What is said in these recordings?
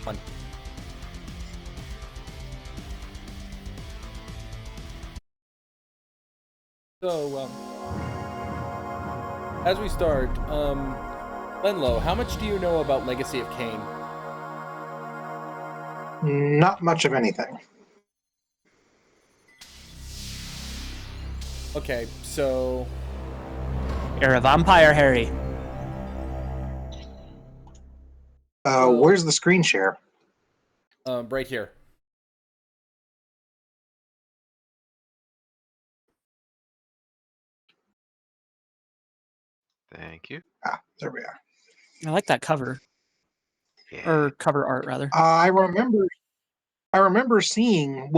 Fun. So, as we start, Lenlo, how much do you know about Legacy of Kain? Not much of anything. Okay, so You're a vampire, Harry. Where's the screen share? right here. Thank you. There we are. I like that cover. Yeah. Or cover art, rather. I remember seeing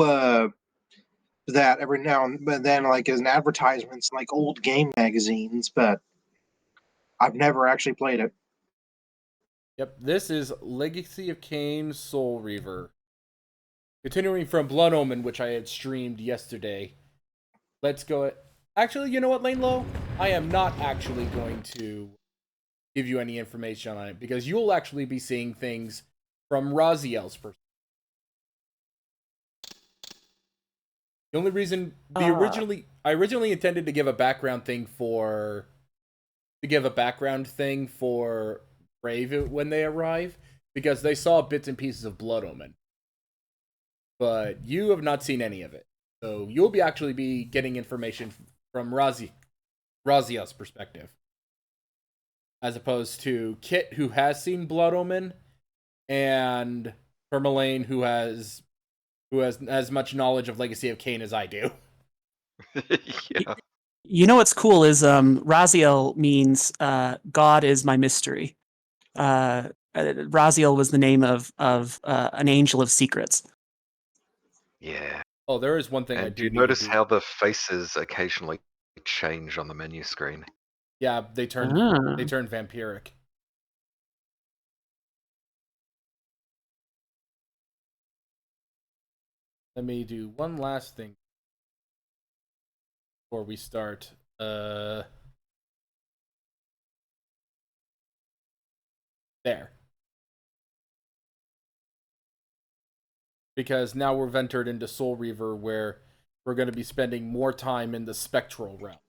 that every now and then, like as an advertisements, like old game magazines, but I've never actually played it. Yep, this is Legacy of Kain Soul Reaver. Continuing from Blood Omen, which I had streamed yesterday. Let's go. Actually, you know what, Lane Low? I am not actually going to give you any information on it because you'll actually be seeing things from Raziel's perspective. The only reason I originally intended to give a background thing for Brave when they arrive because they saw bits and pieces of Blood Omen, but you have not seen any of it, so you'll be actually be getting information from Raziel's perspective, as opposed to Kit, who has seen Blood Omen, and Permalaine, who has as much knowledge of Legacy of Kain as I do. Yeah. You know what's cool is Raziel means God is my mystery. Raziel was the name of an angel of secrets. Yeah. Oh, there is one thing I And do you need notice to do. how the faces occasionally change on the menu screen? Yeah, they turn Ah. vampiric. Let me do one last thing before we start. There. Because now we're ventured into Soul Reaver, where we're going to be spending more time in the spectral realm.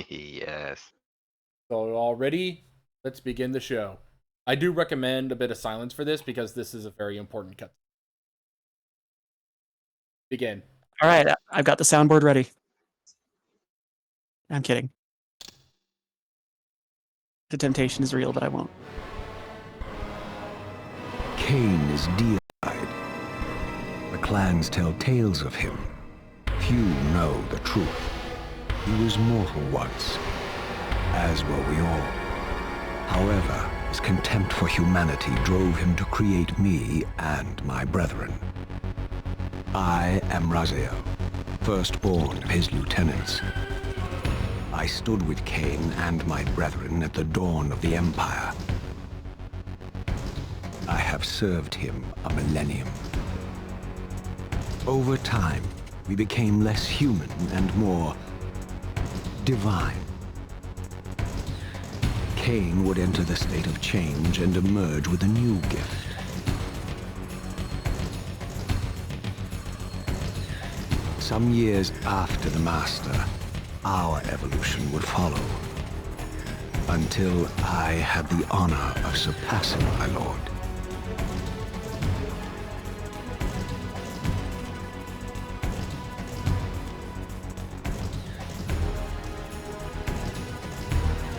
Yes. So already, let's begin the show. I do recommend a bit of silence for this because this is a very important cut. Begin. All right, I've got the soundboard ready. I'm kidding. The temptation is real, but I won't. Kain is deified. The clans tell tales of him. Few know the truth. He was mortal once, as were we all. However, his contempt for humanity drove him to create me and my brethren. I am Raziel, firstborn of his lieutenants. I stood with Kain and my brethren at the dawn of the Empire. I have served him a millennium. Over time, we became less human and more divine. Kain would enter the state of change and emerge with a new gift. Some years after the Master, our evolution would follow. Until I had the honor of surpassing my lord.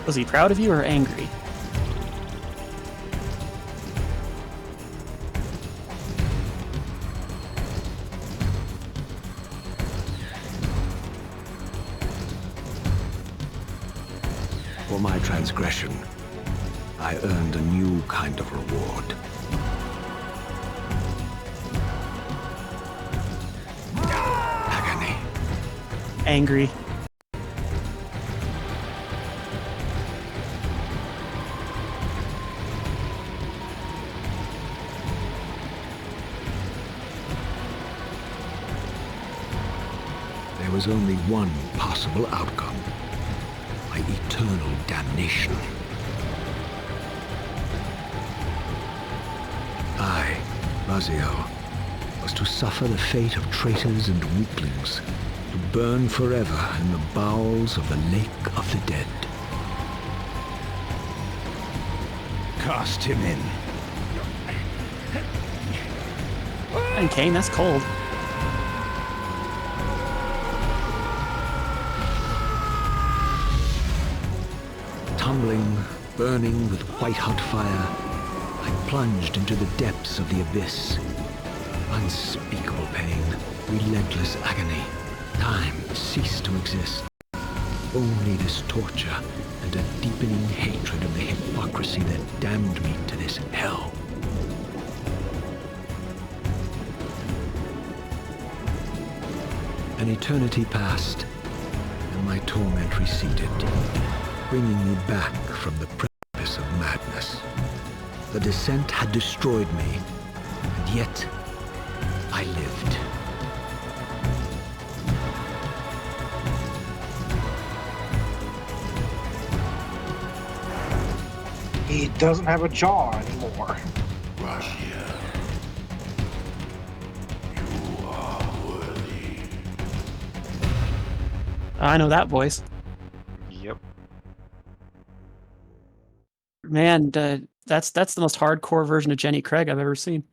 Was he proud of you or angry? For my transgression, I earned a new kind of reward. Agony. Angry. There was only one possible outcome. My eternal damnation. Raziel was to suffer the fate of traitors and weaklings, to burn forever in the bowels of the Lake of the Dead. Cast him in. And Kain, that's cold. Tumbling, burning with white-hot fire, I plunged into the depths of the abyss. Unspeakable pain, relentless agony. Time ceased to exist. Only this torture and a deepening hatred of the hypocrisy that damned me to this hell. An eternity passed, and my torment receded, bringing me back from the precipice of madness. The descent had destroyed me, and yet I lived. He doesn't have a jaw anymore. Raziel, you are worthy. I know that voice. Yep. Man, that's the most hardcore version of Jenny Craig I've ever seen.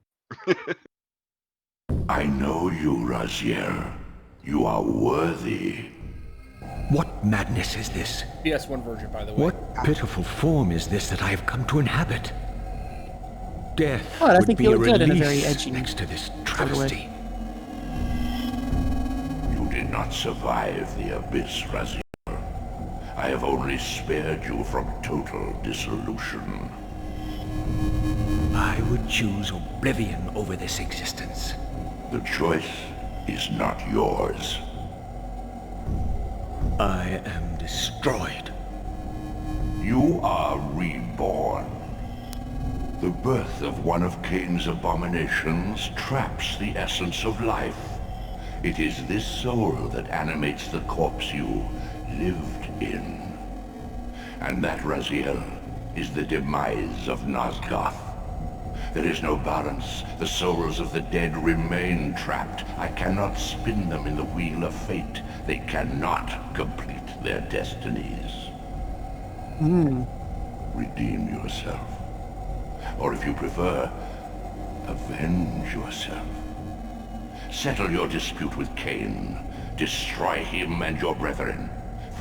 I know you, Raziel. You are worthy. What madness is this? PS1 version, by the way. What pitiful form is this that I have come to inhabit? Death Well, I would think be you a look good in a release very edgy next to this sort of way. travesty. You did not survive the abyss, Raziel. I have only spared you from total dissolution. I would choose oblivion over this existence. The choice is not yours. I am destroyed. You are reborn. The birth of one of Kain's abominations traps the essence of life. It is this soul that animates the corpse you lived in. And that, Raziel, is the demise of Nosgoth. There is no balance. The souls of the dead remain trapped. I cannot spin them in the wheel of fate. They cannot complete their destinies. Redeem yourself. Or if you prefer, avenge yourself. Settle your dispute with Kain. Destroy him and your brethren.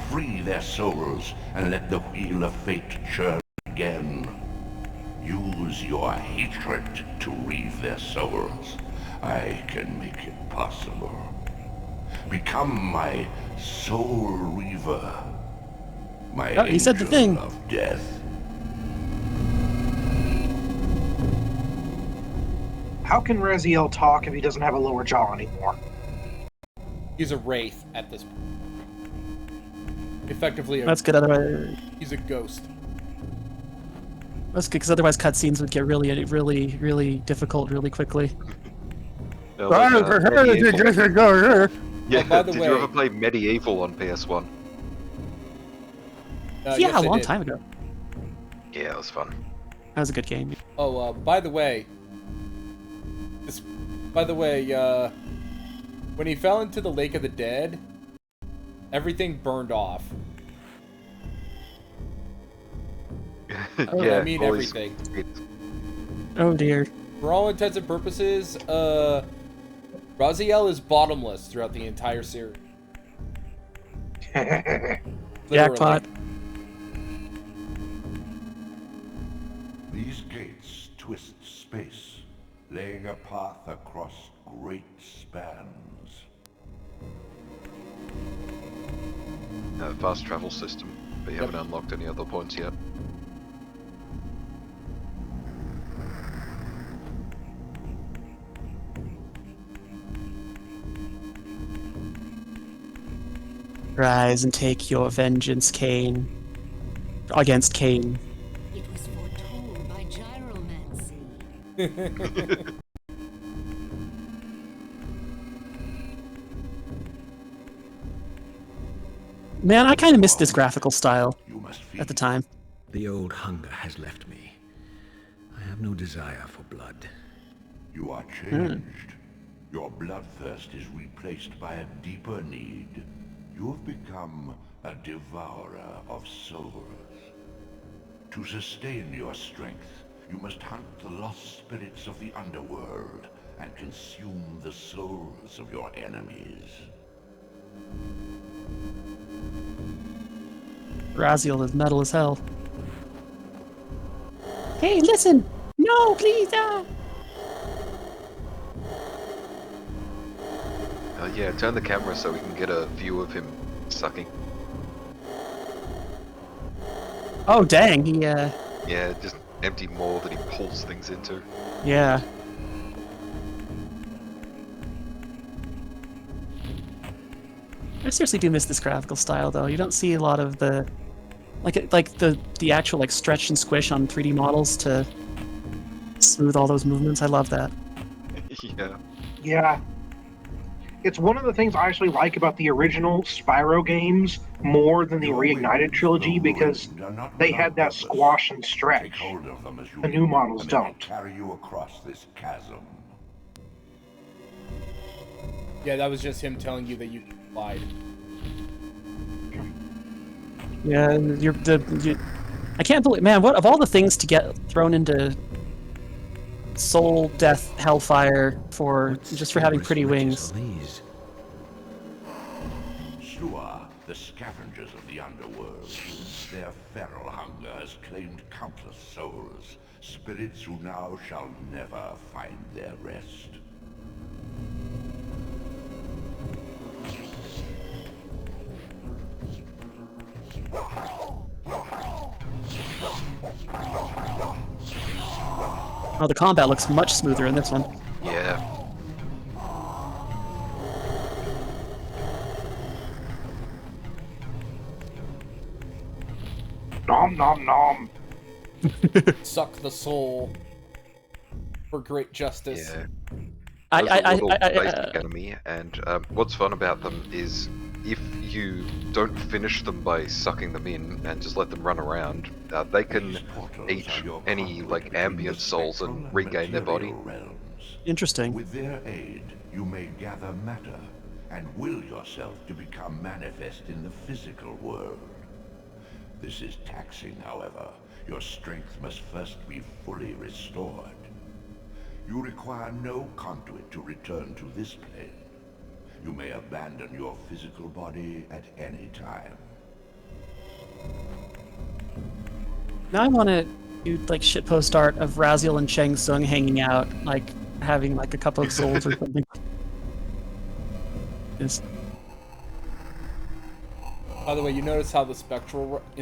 Free their souls and let the wheel of fate churn again. Use your hatred to reave their souls. I can make it possible. Become my soul reaver. My Oh, he said the angel thing. of death. How can Raziel talk if he doesn't have a lower jaw anymore? He's a wraith at this point. Effectively, That's good. Otherwise, he's a ghost. that's good because otherwise cutscenes would get really, really, really difficult really quickly. Yeah, Medieval. Yeah, by the did way- you ever play Medieval on PS1? Yeah, yes, a I long did. time ago. Yeah, it was fun. That was a good game. Oh, by the way, when he fell into the Lake of the Dead, everything burned off. Yeah, I mean all these- everything. Oh dear. For all intents and purposes, Raziel is bottomless throughout the entire series. Literally. Jackpot. These gates twist space, laying a path across great spans. Fast travel system, but you haven't unlocked any other points yet. Rise and take your vengeance, Kain. Against Kain. It was foretold by gyromancy. Man, I kind of missed this graphical style You must feed at the time. The old hunger has left me. I have no desire for blood. You are changed. Your bloodthirst is replaced by a deeper need. You have become a devourer of souls. To sustain your strength, you must hunt the lost spirits of the underworld and consume the souls of your enemies. Raziel is metal as hell. Hey, listen! No, please! Yeah, turn the camera so we can get a view of him sucking. Oh, dang, he, Yeah, just empty maw that he pulls things into. yeah. I seriously do miss this graphical style, though. You don't see a lot of the... Like the actual, like, stretch and squish on 3D models to smooth all those movements. I love that. Yeah. Yeah. It's one of the things I actually like about the original Spyro games more than the Your Reignited wings, trilogy though because ruined, are not they without had that purpose. squash and Take stretch. hold of them as you The new need, models and they will don't. carry you across this chasm. Yeah, that was just him telling you that you lied. Yeah, I can't believe, man, what of all the things to get thrown into soul, death, hellfire for What just for having skill pretty riches wings. are these? Shua, the scavengers of the underworld. Their feral hunger has claimed countless souls, spirits who now shall never find their rest. Oh, the combat looks much smoother in this one. Yeah. Nom nom nom. Suck the soul for great justice. Yeah. I, Those are I, little I, I, basic enemy, and what's fun about them is if you don't finish them by sucking them in and just let them run around, they can These portals eat are your any conduit like between the ambient souls spectral and and regain their body. material realms. Interesting. With their aid, you may gather matter and will yourself to become manifest in the physical world. This is taxing, however. Your strength must first be fully restored. You require no conduit to return to this plane. You may abandon your physical body at any time. Now I want to do like shitpost art of Raziel and Cheng Tsung hanging out, like having like a couple of souls or something. Just, By the way, you notice how in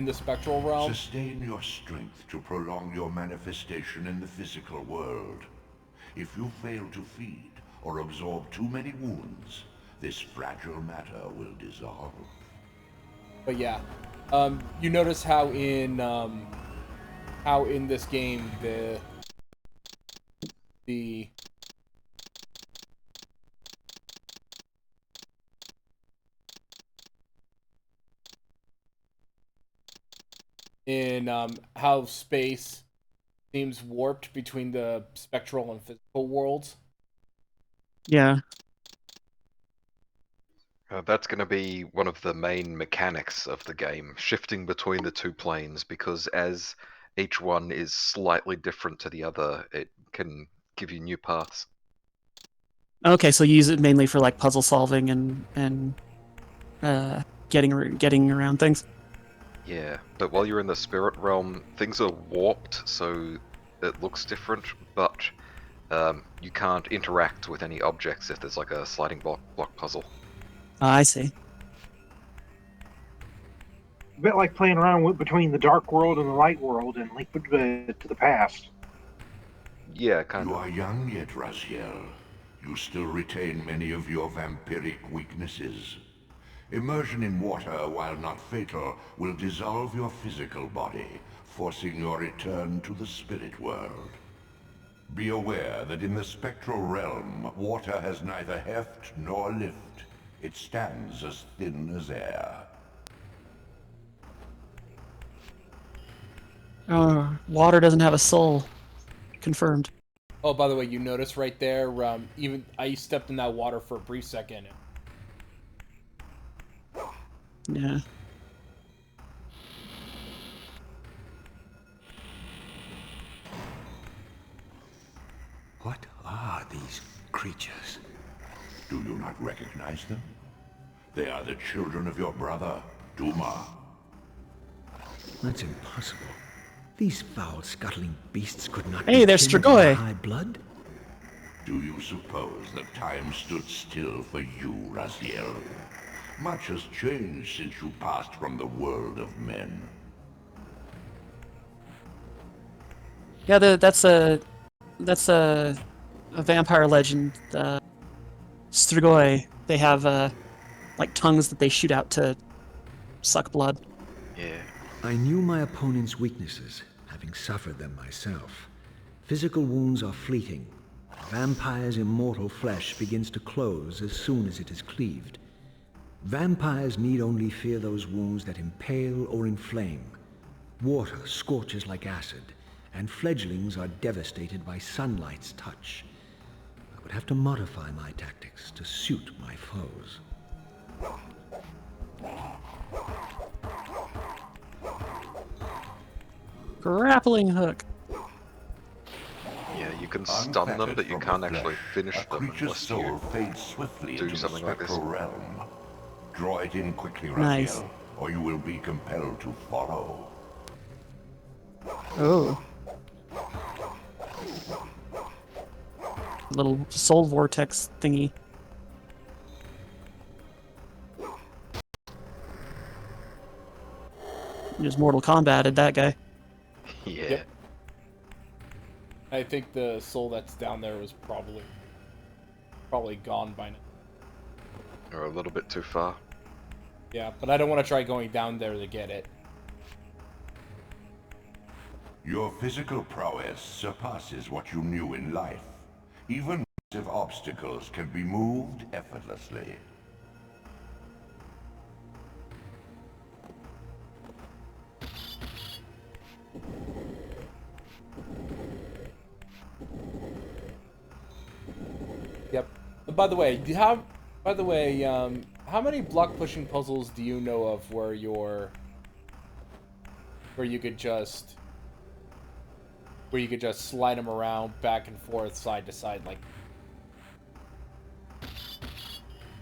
the spectral realm, Sustain your strength to prolong your manifestation in the physical world. If you fail to feed or absorb too many wounds, this fragile matter will dissolve. but yeah, you notice how in this game the in how space seems warped between the spectral and physical worlds. yeah. That's going to be one of the main mechanics of the game, shifting between the two planes, because as each one is slightly different to the other, it can give you new paths. Okay, so you use it mainly for like puzzle solving and getting around things. Yeah, but while you're in the spirit realm, things are warped, so it looks different, but you can't interact with any objects if there's like a sliding block puzzle. I see. A bit like playing around between the dark world and the light world and Link to the past. Yeah, kind You of. are young yet, Raziel. You still retain many of your vampiric weaknesses. Immersion in water, while not fatal, will dissolve your physical body, forcing your return to the spirit world. Be aware that in the spectral realm, water has neither heft nor lift. It stands as thin as air. Water doesn't have a soul. Confirmed. Oh, by the way, you notice right there, even I stepped in that water for a brief second. Yeah. What are these creatures? Do you not recognize them? They are the children of your brother, Duma. That's impossible. These foul, scuttling beasts could not Hey, be there's kin to Strigoi. high blood. Do you suppose that time stood still for you, Raziel? Much has changed since you passed from the world of men. Yeah, that's a vampire legend. Strigoi. They have like tongues that they shoot out to suck blood. Yeah. I knew my opponent's weaknesses, having suffered them myself. Physical wounds are fleeting. Vampire's immortal flesh begins to close as soon as it is cleaved. Vampires need only fear those wounds that impale or inflame. Water scorches like acid, and fledglings are devastated by sunlight's touch. I would have to modify my tactics to suit my foes. Grappling hook. Yeah, you can stun them, but you Unfettered from can't the actually flesh, finish a them creature's unless soul you fades swiftly do into the something like this. spectral realm. Draw it in quickly, Raziel, Nice. or you will be compelled to follow. Oh. Little soul vortex thingy. Just Mortal Kombated that guy. Yeah. Yep. I think the soul that's down there was probably gone by now. Or a little bit too far. Yeah, but I don't want to try going down there to get it. Your physical prowess surpasses what you knew in life. Even massive obstacles can be moved effortlessly. Yep. By the way, how many block pushing puzzles do you know of where you could just slide them around back and forth, side to side, like?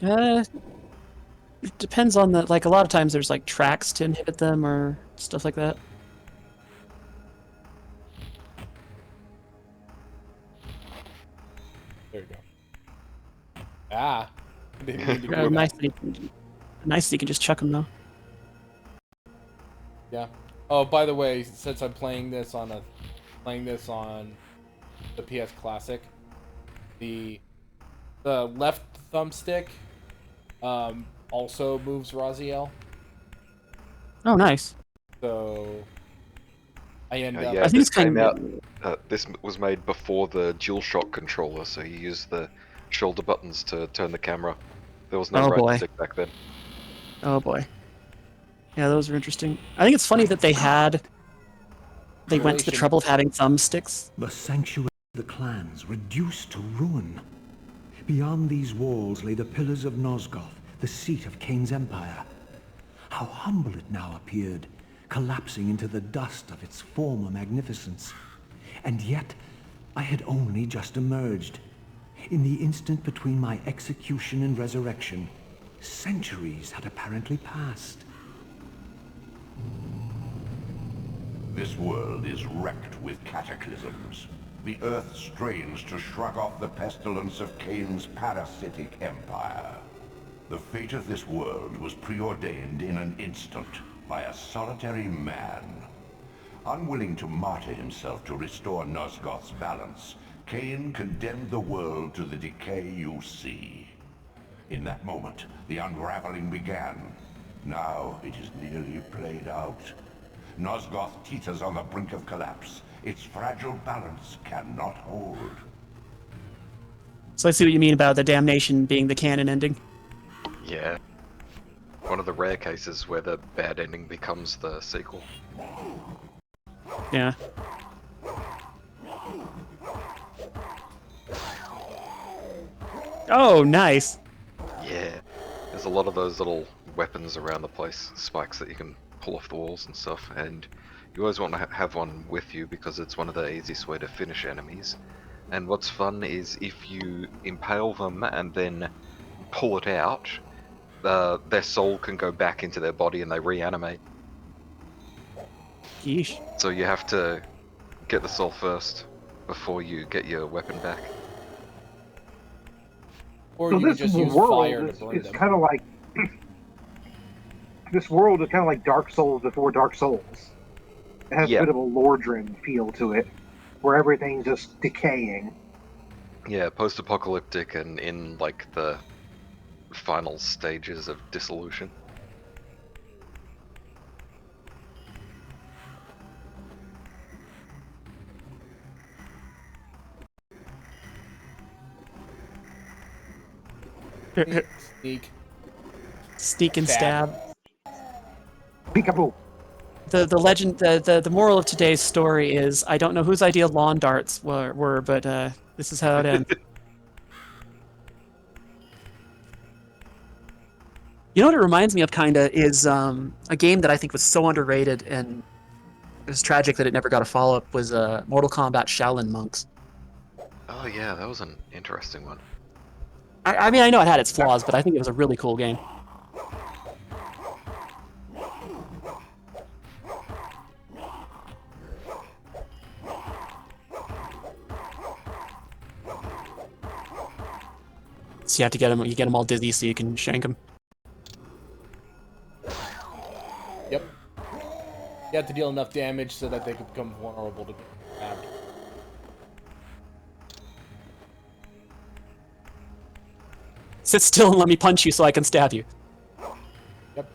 It depends on the, like, a lot of times there's like tracks to inhibit them or stuff like that. There you go. Ah. Didn't mean to do Nice that. that you can just chuck them though. Yeah. Oh, by the way, since I'm playing this on the PS Classic, the left thumbstick also moves Raziel. Oh, nice. So I end up. Yeah, I think this it's kind came of out. This was made before the DualShock controller, so you use the shoulder buttons to turn the camera. There was no Oh, right boy. stick back then. Oh boy. Yeah, those are interesting. I think it's funny that they went to the trouble of having thumbsticks. The sanctuary of the clans reduced to ruin. Beyond these walls lay the pillars of Nosgoth, the seat of Kain's empire. How humble it now appeared, collapsing into the dust of its former magnificence. And yet, I had only just emerged. In the instant between my execution and resurrection, centuries had apparently passed. This world is wrecked with cataclysms. The earth strains to shrug off the pestilence of Kain's parasitic empire. The fate of this world was preordained in an instant by a solitary man. Unwilling to martyr himself to restore Nosgoth's balance, Kain condemned the world to the decay you see. In that moment, the unraveling began. Now it is nearly played out. Nosgoth teeters on the brink of collapse. Its fragile balance cannot hold. So I see what you mean about the damnation being the canon ending. Yeah. One of the rare cases where the bad ending becomes the sequel. Yeah. Oh, nice. Yeah. There's a lot of those little weapons around the place, spikes that you can pull off the walls and stuff, and you always want to have one with you because it's one of the easiest way to finish enemies. And what's fun is if you impale them and then pull it out, their soul can go back into their body and they reanimate. Yeesh. So you have to get the soul first before you get your weapon back. Or So you could this just use world fire to burn is them. kind of like this world is kind of like Dark Souls before Dark Souls. It has Yeah. a bit of a Lordran feel to it, where everything's just decaying. Yeah, post-apocalyptic and in like the final stages of dissolution. Sneak. Sneak and Stab. stab. Peekaboo. The legend, the moral of today's story is I don't know whose idea lawn darts were, but this is how it ends. You know what it reminds me of, kinda, is a game that I think was so underrated and it was tragic that it never got a follow-up, was Mortal Kombat Shaolin Monks. Oh yeah, that was an interesting one. I mean, I know it had its flaws, but I think it was a really cool game. So you have to you get them all dizzy so you can shank them. Yep. You have to deal enough damage so that they could become vulnerable to being grabbed. Sit still and let me punch you so I can stab you. Yep.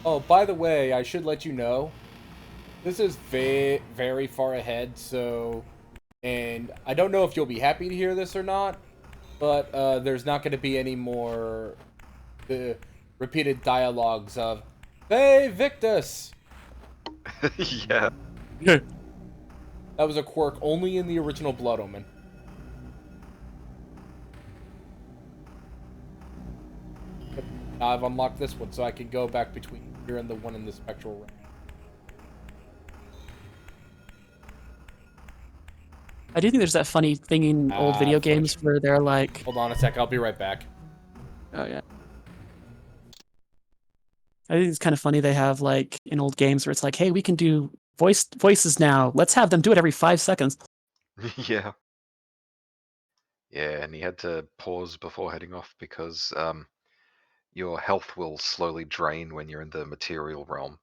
Oh, by the way, I should let you know, this is very far ahead, so... And I don't know if you'll be happy to hear this or not, but there's not going to be any more repeated dialogues of, "Hey, Victus!" Yeah. That was a quirk only in the original Blood Omen. I've unlocked this one, so I can go back between here and the one in the spectral realm. I do think there's that funny thing in old video games where they're like, Hold on a sec, I'll be right back. oh yeah. I think it's kind of funny they have like in old games where it's like, hey, we can do voices now. Let's have them do it every 5 seconds. Yeah. Yeah, and he had to pause before heading off because your health will slowly drain when you're in the material realm.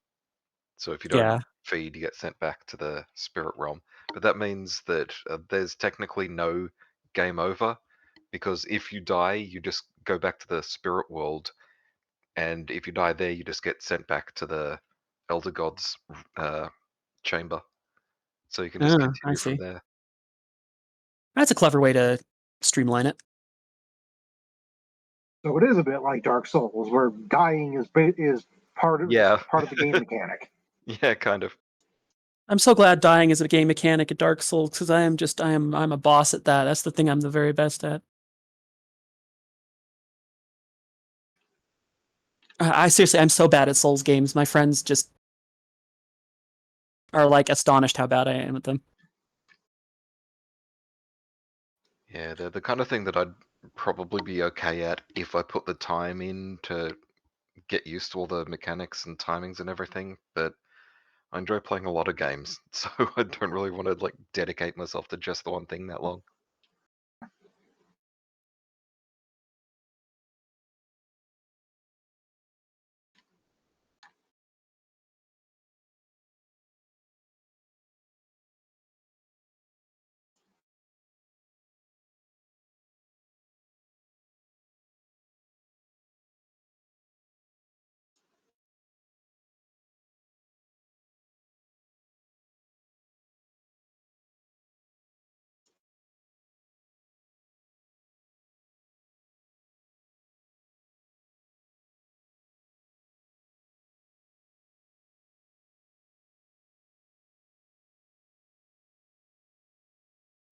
So if you don't Yeah. feed, you get sent back to the spirit realm. But that means that there's technically no game over, because if you die, you just go back to the spirit world, and if you die there, you just get sent back to the Elder Gods chamber. So you can just I continue from see. there. That's a clever way to streamline it. So it is a bit like Dark Souls, where dying is part of Yeah. part of the game mechanic. Yeah, kind of. I'm so glad dying is a game mechanic at Dark Souls because I'm a boss at that. That's the thing I'm the very best at. I seriously, I'm so bad at Souls games. My friends just are like astonished how bad I am at them. Yeah, they're the kind of thing that I'd probably be okay at if I put the time in to get used to all the mechanics and timings and everything, but I enjoy playing a lot of games, so I don't really want to like dedicate myself to just the one thing that long.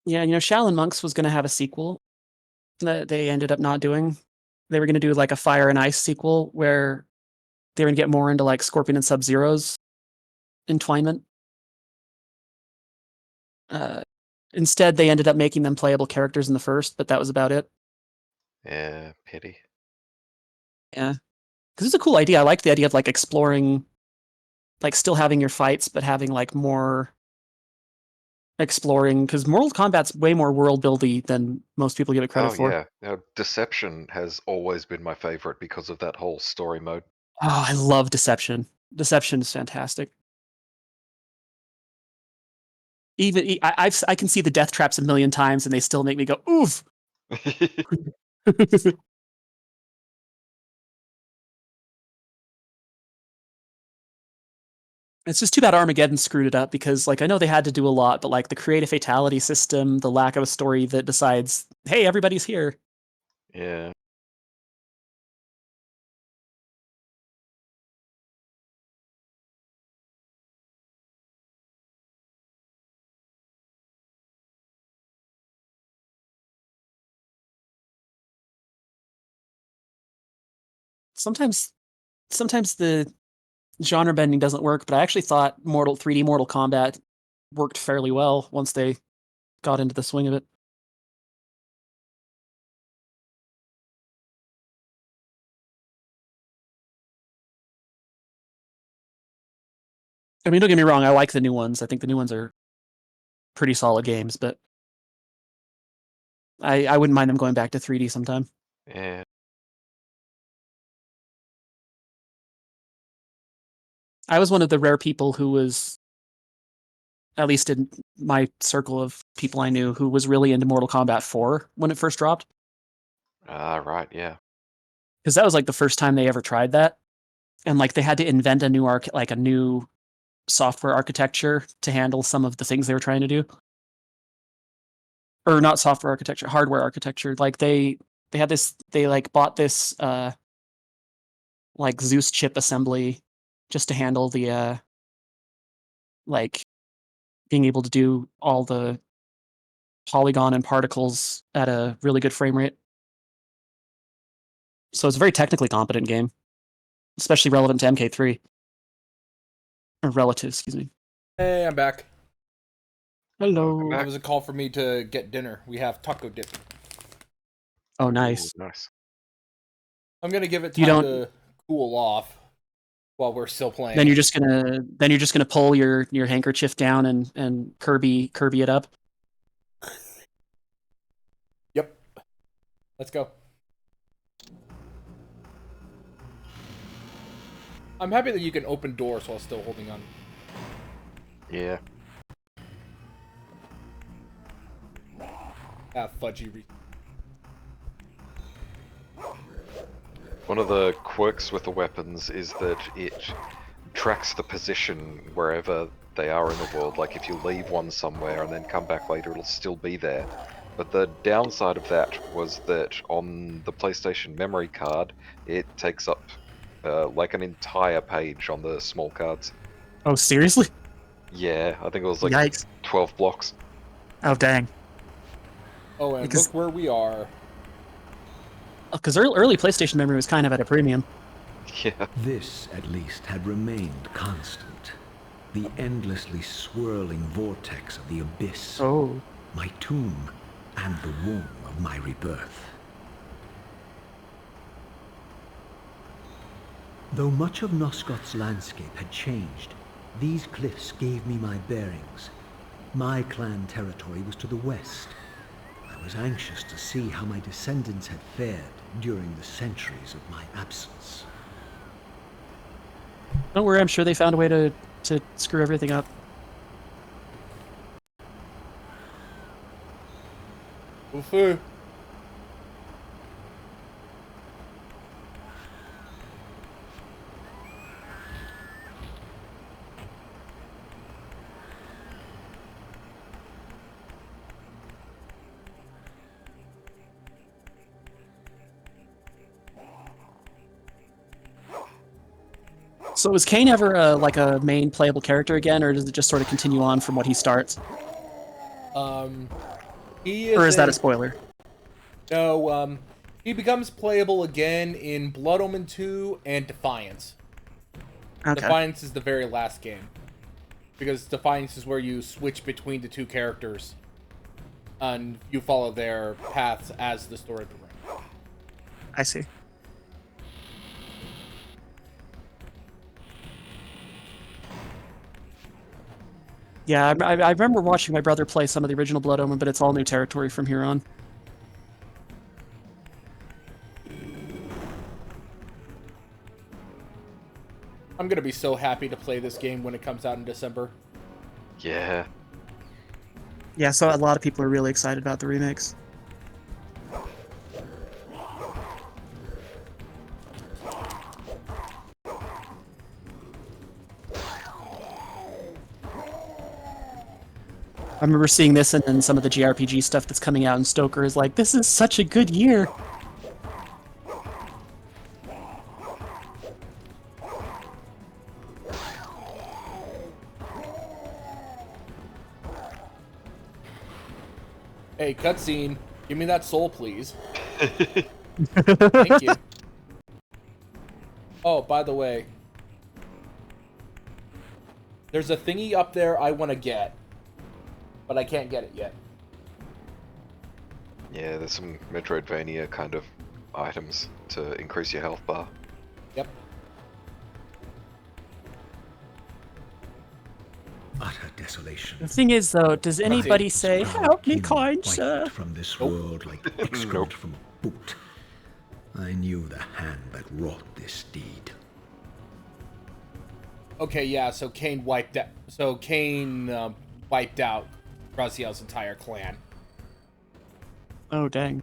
Yeah, Shaolin Monks was going to have a sequel, that they ended up not doing. They were going to do like a Fire and Ice sequel where they were going to get more into like Scorpion and Sub-Zero's entwinement. Instead, they ended up making them playable characters in the first, but that was about it. Yeah, pity. Yeah, because it's a cool idea. I like the idea of like exploring, like still having your fights, but having like more exploring. Because Mortal Kombat's way more world buildy than most people give it credit Oh for. yeah, Deception has always been my favorite because of that whole story mode. Oh, I love Deception. Deception is fantastic. Even I can see the death traps a million times, and they still make me go oof. It's just too bad Armageddon screwed it up because, like, I know they had to do a lot, but like the creative fatality system, the lack of a story that decides, hey, everybody's here. Yeah. Sometimes the genre bending doesn't work, but I actually thought 3D Mortal Kombat worked fairly well once they got into the swing of it. I mean, don't get me wrong, I like the new ones. I think the new ones are pretty solid games, but I wouldn't mind them going back to 3D sometime. Yeah. I was one of the rare people who was, at least in my circle of people I knew, who was really into Mortal Kombat 4 when it first dropped. Ah, right. Yeah. Because that was like the first time they ever tried that. And like they had to invent a new software architecture to handle some of the things they were trying to do. Or not software architecture, hardware architecture. Like they had this, they like bought this like Zeus chip assembly just to handle the like being able to do all the polygon and particles at a really good frame rate. So it's a very technically competent game, especially relevant to MK3. Or relative, excuse me. Hey, I'm back. Hello. That was a call for me to get dinner. We have taco dip. Oh, nice. Ooh, nice. I'm gonna give it You time don't- to cool off while we're still playing. Then you're just gonna pull your handkerchief down and Kirby it up. Yep. Let's go. I'm happy that you can open doors while still holding on. Yeah. Fudgy. One of the quirks with the weapons is that it tracks the position wherever they are in the world. Like if you leave one somewhere and then come back later, it'll still be there. But the downside of that was that on the PlayStation memory card, it takes up like an entire page on the small cards. Oh, seriously? Yeah, I think it was like Yikes. 12 blocks. Oh, dang. Oh, and Because- look where we are. Because early PlayStation memory was kind of at a premium. Yeah. This, at least, had remained constant. The endlessly swirling vortex of the abyss. Oh. My tomb, and the womb of my rebirth. Though much of Nosgoth's landscape had changed, these cliffs gave me my bearings. My clan territory was to the west. I was anxious to see how my descendants had fared during the centuries of my absence. Don't worry, I'm sure they found a way to screw everything up. Oof. So was Kain ever like a main playable character again, or does it just sort of continue on from what he starts? He is Or is that a spoiler? No, he becomes playable again in Blood Omen 2 and Defiance. Okay. Defiance is the very last game. Because Defiance is where you switch between the two characters. And you follow their paths as the story progresses. I see. Yeah, I remember watching my brother play some of the original Blood Omen, but it's all new territory from here on. I'm gonna be so happy to play this game when it comes out in December. Yeah. Yeah, so a lot of people are really excited about the remakes. I remember seeing this and then some of the JRPG stuff that's coming out, and Stoker is like, this is such a good year. Hey, cutscene, give me that soul, please. Thank you. Oh, by the way, there's a thingy up there I want to get, but I can't get it yet. Yeah, there's some Metroidvania kind of items to increase your health bar. Yep. Utter desolation. The thing is, though, does anybody Cutscene. say, help me, kind Wiped sir? from this Nope. world like excrement from a boot. I knew the hand that wrought this deed. Okay, yeah, so Kain wiped out. So Kain wiped out Raziel's entire clan. Oh, dang.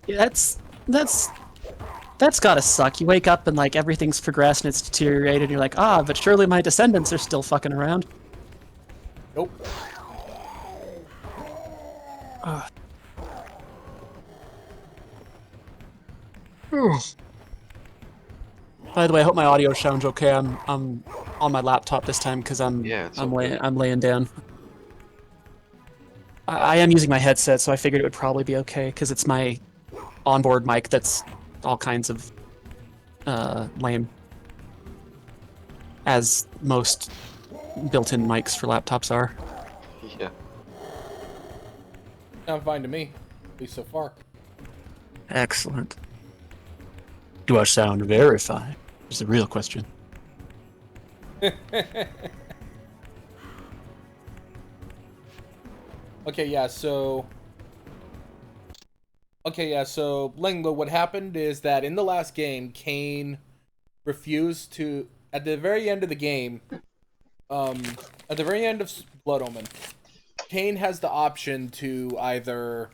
Yeah, that's gotta suck. You wake up and like everything's progressed and it's deteriorated and you're like, ah, but surely my descendants are still fucking around. Nope. By the way, I hope my audio sounds okay. I'm on my laptop this time because Yeah, it's all good. I'm laying down. I am using my headset, so I figured it would probably be okay because it's my onboard mic that's all kinds of lame, as most built-in mics for laptops are. Yeah. Sounds fine to me, at least so far. Excellent. Do I sound very fine? Is the real question. Okay, yeah, so Lenglo, what happened is that in the last game, Kain refused to, at the very end of the game, at the very end of Blood Omen, Kain has the option to either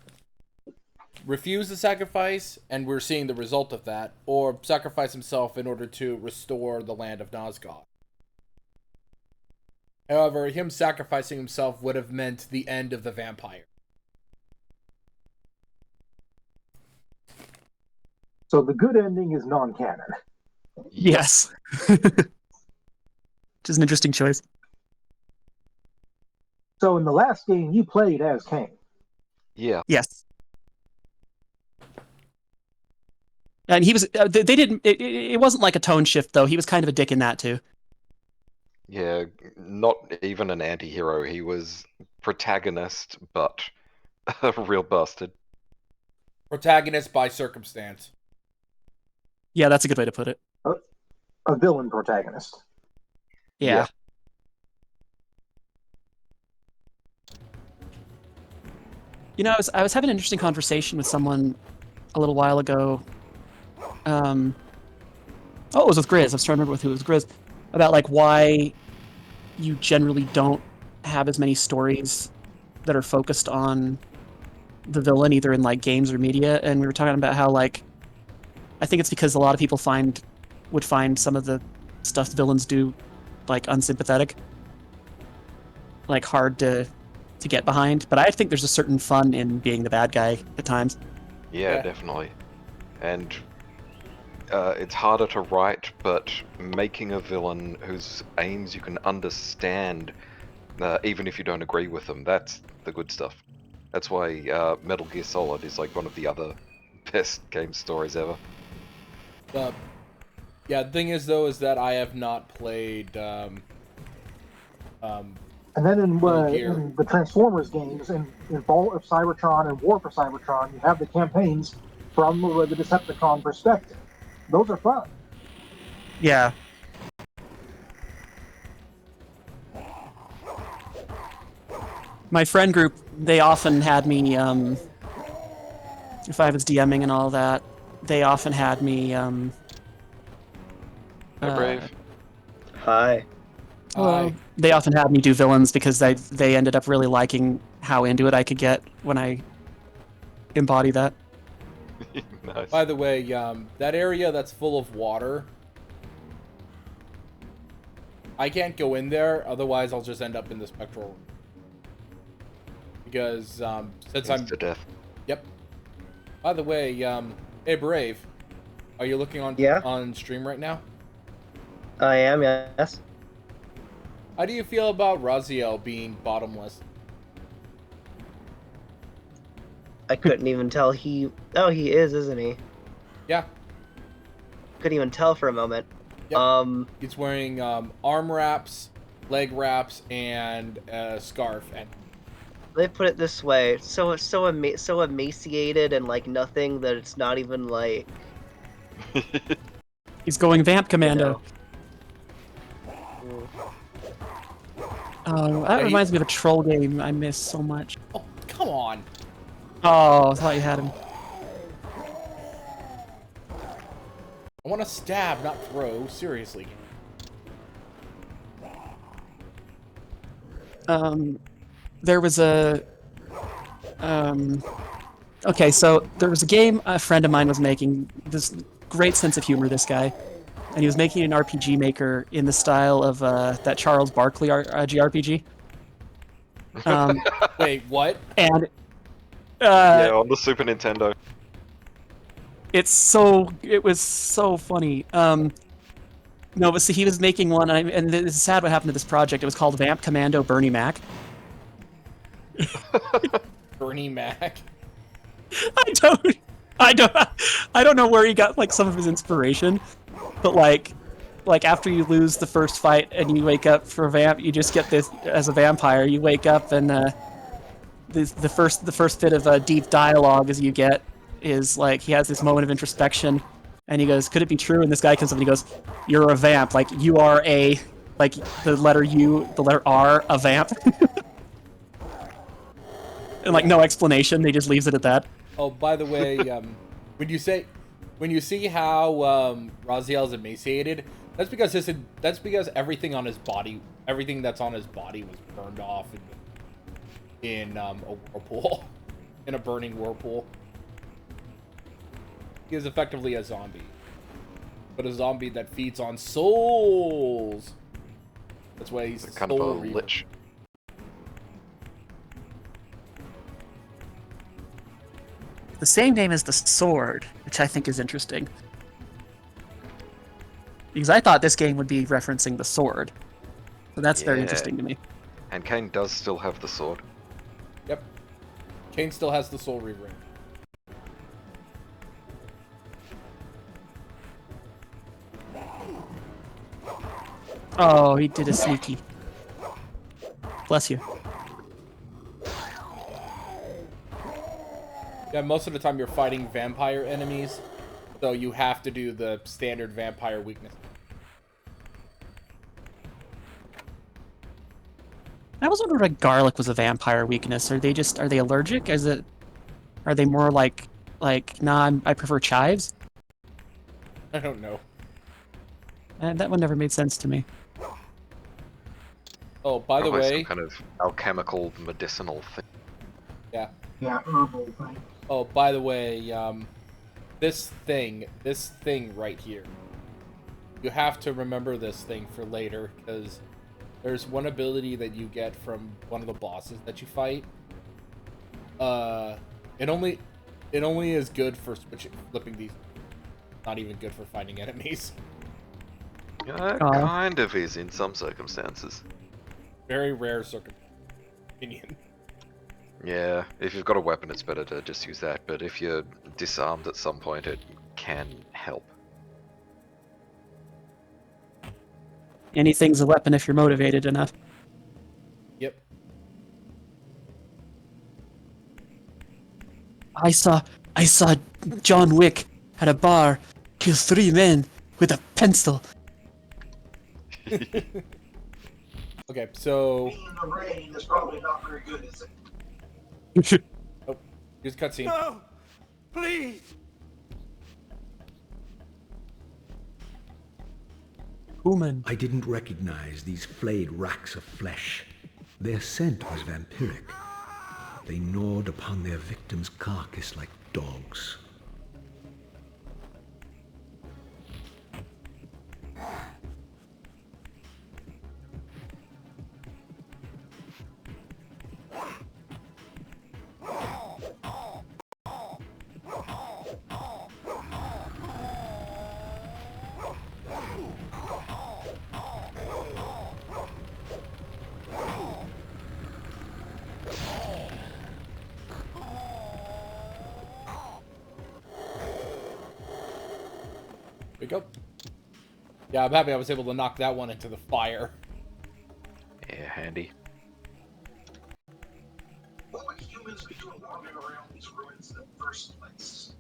refuse the sacrifice, and we're seeing the result of that, or sacrifice himself in order to restore the land of Nosgoth. However, him sacrificing himself would have meant the end of the vampire. So the good ending is non-canon. Yes. Which is an interesting choice. So in the last game, you played as Kain. Yeah. Yes. And he was. They didn't. It wasn't like a tone shift though. He was kind of a dick in that too. Yeah, not even an anti-hero. He was protagonist, but a real bastard. Protagonist by circumstance. Yeah, that's a good way to put it. A villain protagonist. Yeah. Yeah. You know, I was having an interesting conversation with someone a little while ago. Oh, it was with Grizz. I was trying to remember with who it was. Grizz, about like why you generally don't have as many stories that are focused on the villain, either in like games or media. And we were talking about how like I think it's because a lot of people would find some of the stuff the villains do like unsympathetic, like hard to get behind. But I think there's a certain fun in being the bad guy at times. Yeah, Yeah. definitely. And it's harder to write, but making a villain whose aims you can understand, even if you don't agree with them, that's the good stuff. That's why Metal Gear Solid is like one of the other best game stories ever. Yeah, the thing is though is that I have not played And then Metal Gear. in the Transformers games, in Fall of Cybertron and War for Cybertron, you have the campaigns from the Decepticon perspective. Those are fun. Yeah. My friend group, they often had me, if I was DMing and all that, they often had me, Hey, Brave. Hi. Hi. they often had me do villains because they ended up really liking how into it I could get when I embody that. Nice. By the way, that area that's full of water, I can't go in there, otherwise I'll just end up in the spectral room. Because since I'm to death. Yep. By the way, hey Brave, are you looking on stream right now? I am, yes. How do you feel about Raziel being bottomless? I couldn't even tell he... Oh, he is, isn't he? Yeah. Couldn't even tell for a moment. Yep. He's wearing arm wraps, leg wraps, and a scarf. And They put it this way, so emaciated and like nothing that it's not even like... He's going Vamp Commando. Oh, that reminds me of a troll game I miss so much. Oh, come on. Oh, I thought you had him. I want to stab, not throw. Seriously. There was a... okay, so there was a game a friend of mine was making. This great sense of humor, this guy. And he was making an RPG maker in the style of that Charles Barkley JRPG. Wait, what? And yeah, on the Super Nintendo. it was so funny. No, but see, he was making one, and this is sad what happened to this project. It was called Vamp Commando Bernie Mac. Bernie Mac. I don't know where he got like some of his inspiration, but like after you lose the first fight and you wake up for Vamp, you just get this as a vampire. You wake up and the first bit of deep dialogue as you get is like he has this moment of introspection, and he goes, "Could it be true?" And this guy comes up and he goes, "You're a vamp. Like you are a like the letter U, the letter R, a vamp." And like no explanation, they just leaves it at that. Oh, by the way, when you see how Raziel's emaciated, that's because everything on his body, everything that's on his body was burned off in a whirlpool, in a burning whirlpool. He is effectively a zombie, but a zombie that feeds on souls. That's why he's kind of a Reaver. lich. The same name as the sword, which I think is interesting. Because I thought this game would be referencing the sword. So that's very interesting to me. And Kain does still have the sword. Yep. Kain still has the Soul Reaver. Oh, he did a sneaky. Bless you. Yeah, most of the time you're fighting vampire enemies, so you have to do the standard vampire weakness. I was wondering if garlic was a vampire weakness. Are they allergic? Are they more like nah, I prefer chives? I don't know. And that one never made sense to me. Oh, by the Probably way, some kind of alchemical medicinal thing. yeah. Yeah, herbal thing. Oh, by the way, this thing right here. You have to remember this thing for later, because there's one ability that you get from one of the bosses that you fight. It only is good for flipping these. not even good for fighting enemies. Kind of is in some circumstances. Very rare opinion. Yeah, if you've got a weapon, it's better to just use that. But if you're disarmed at some point, it can help. Anything's a weapon if you're motivated enough. Yep. I saw John Wick at a bar kill 3 men with a pencil. Okay, so Being in the rain is probably not very good, is it? here's cutscene. No! Please! Human. I didn't recognize these flayed racks of flesh. Their scent was vampiric. They gnawed upon their victim's carcass like dogs. There we go. Yeah, I'm happy I was able to knock that one into the fire. Yeah, handy. What would humans be doing wandering around these ruins in the first place?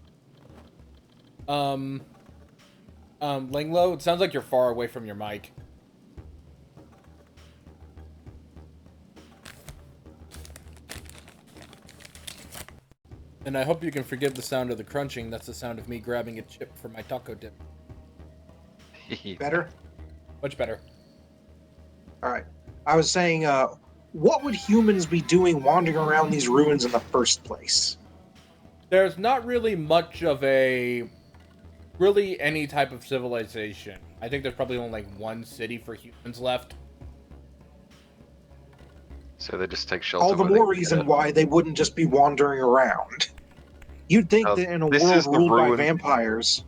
Langlo, it sounds like you're far away from your mic. And I hope you can forgive the sound of the crunching. That's the sound of me grabbing a chip for my taco dip. Better? Much better. Alright. I was saying, what would humans be doing wandering around these ruins in the first place? There's not really much of really any type of civilization. I think there's probably only like one city for humans left. So they just take shelter. All the where they more can reason get it. why they wouldn't just be wandering around. You'd think that in a this world is the ruled by ruin- vampires,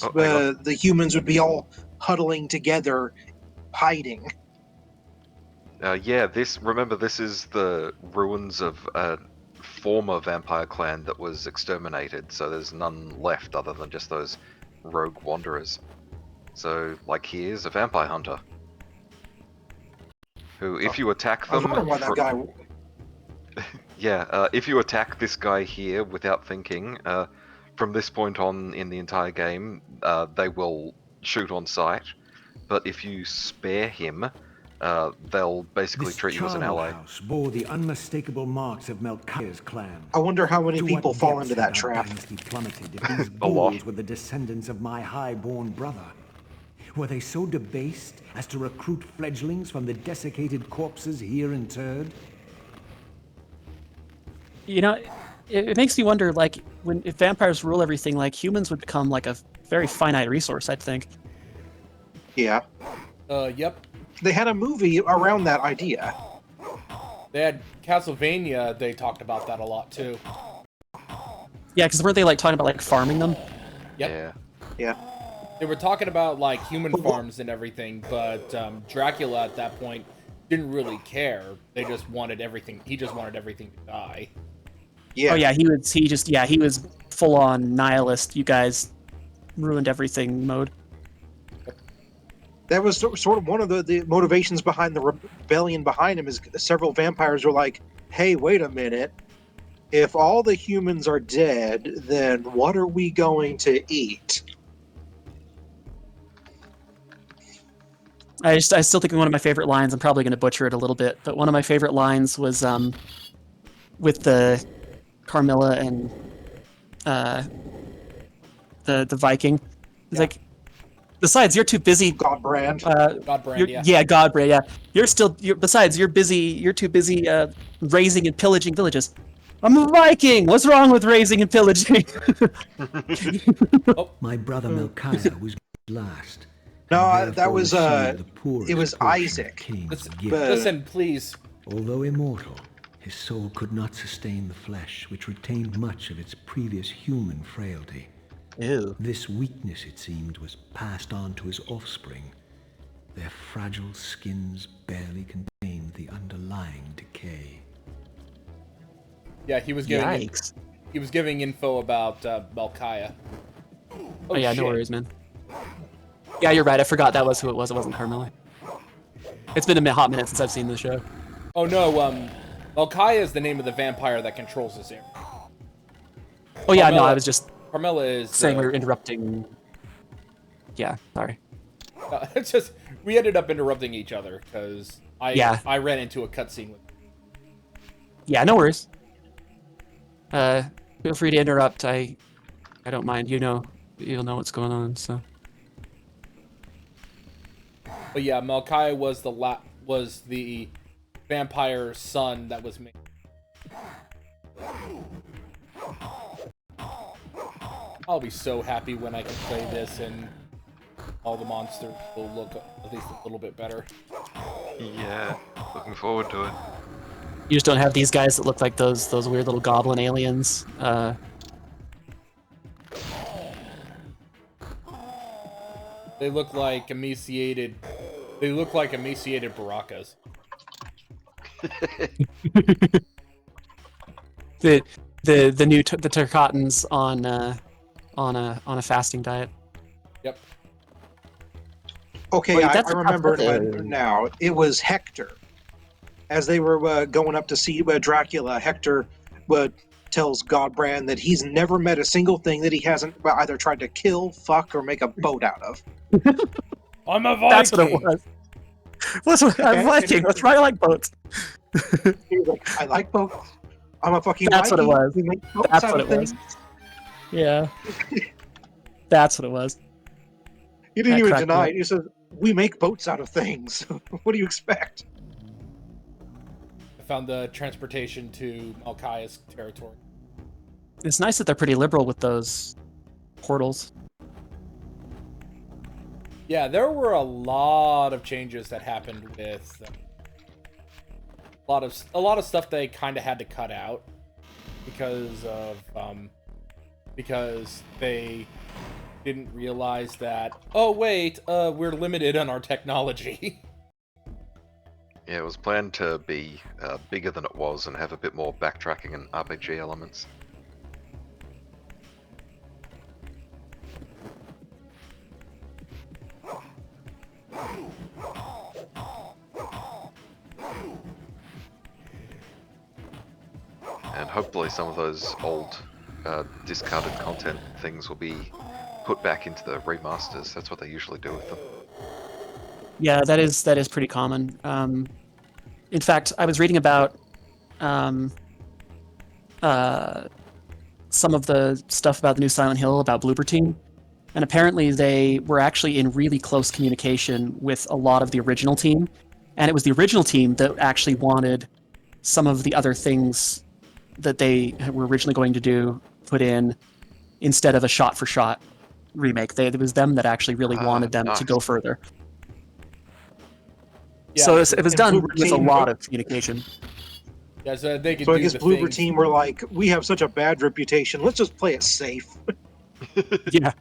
Oh, hang on. the humans would be all huddling together, hiding. Yeah, remember, this is the ruins of a former vampire clan that was exterminated, so there's none left other than just those rogue wanderers. So, like, here's a vampire hunter. Who, if you attack I was them... wondering why that guy... Yeah, if you attack this guy here without thinking, from this point on in the entire game, they will shoot on sight. But if you spare him, they'll basically This treat you as an charnel ally. house bore the unmistakable marks of Melchiah's clan. I wonder how many To people what fall depths into that had our trap. dynasty plummeted if these A lot. ghouls were the descendants of my high-born brother? Were they so debased as to recruit fledglings from the desiccated corpses here interred? You know, it makes me wonder, like, if vampires rule everything, like, humans would become, like, a very finite resource, I'd think. Yeah. Yep. They had a movie around that idea. They had Castlevania, they talked about that a lot too. Yeah, because weren't they, like, talking about, like, farming them? Yep. Yeah. Yeah. They were talking about like human farms and everything, but Dracula at that point didn't really care. They just wanted everything. He just wanted everything to die. Yeah. Oh, yeah, he was full-on nihilist. You guys ruined everything mode. That was sort of one of the motivations behind the rebellion behind him is several vampires were like, hey, wait a minute. If all the humans are dead, then what are we going to eat? I still think one of my favorite lines, I'm probably going to butcher it a little bit, but one of my favorite lines was with the Carmilla and the Viking. He's like, besides, you're too busy. Godbrand. Godbrand, yeah. Yeah, Godbrand, yeah. Besides, you're too busy raising and pillaging villages. I'm a Viking! What's wrong with raising and pillaging? My brother Melchiah was last. No, and that therefore was, received the poorest it was portion of Isaac. Cain's Listen, gift. listen, please. Although immortal, his soul could not sustain the flesh, which retained much of its previous human frailty. Ew. This weakness, it seemed, was passed on to his offspring. Their fragile skins barely contained the underlying decay. Yeah, he was giving Yikes. he was giving info about Malkaya. Oh, yeah, shit. no worries, man. Yeah, you're right. I forgot that was who it was. It wasn't Carmilla. It's been a hot minute since I've seen the show. Oh no, Malkaya is the name of the vampire that controls this area. Oh yeah, no, Carmilla- I was just Carmilla is saying we were interrupting. Yeah, sorry. it's just we ended up interrupting each other because I ran into a cutscene with. Yeah, no worries. Feel free to interrupt. I don't mind. You'll know what's going on. So. But yeah, Malkaya was the vampire son that was made. I'll be so happy when I can play this and all the monsters will look at least a little bit better. Yeah, looking forward to it. You just don't have these guys that look like those weird little goblin aliens. They look like emaciated. They look like emaciated Barakas. the Turkotans on a fasting diet. Yep. Okay, Wait, I that's a remember tough- now. It was Hector. As they were going up to see Dracula, Hector tells Godbrand that he's never met a single thing that he hasn't either tried to kill, fuck, or make a boat out of. I'm a Viking. That's what it was. I'm Viking. That's why I like boats. He was like, I like boats. I'm a fucking That's what it Viking. was. We make boats That's out what of it was. things. Yeah. That's what it was. He didn't That even cracked deny me it. He said, we make boats out of things. What do you expect? I found the transportation to Malkaya's territory. It's nice that they're pretty liberal with those portals. Yeah, there were a lot of changes that happened with a lot of stuff they kind of had to cut out because they didn't realize that, oh wait, we're limited on our technology. Yeah, it was planned to be bigger than it was and have a bit more backtracking and RPG elements. And hopefully some of those old discarded content things will be put back into the remasters. That's what they usually do with them. Yeah, that is pretty common. In fact, I was reading about some of the stuff about the new Silent Hill about Bloober Team, and apparently they were actually in really close communication with a lot of the original team, and it was the original team that actually wanted some of the other things that they were originally going to do put in instead of a shot-for-shot remake. It was them that actually really wanted them to go further. Yeah, So it was done Bloober with a Team- lot of communication. Yeah, so they could So I do guess the Bloober things. Team were like, we have such a bad reputation. Let's just play it safe. Yeah.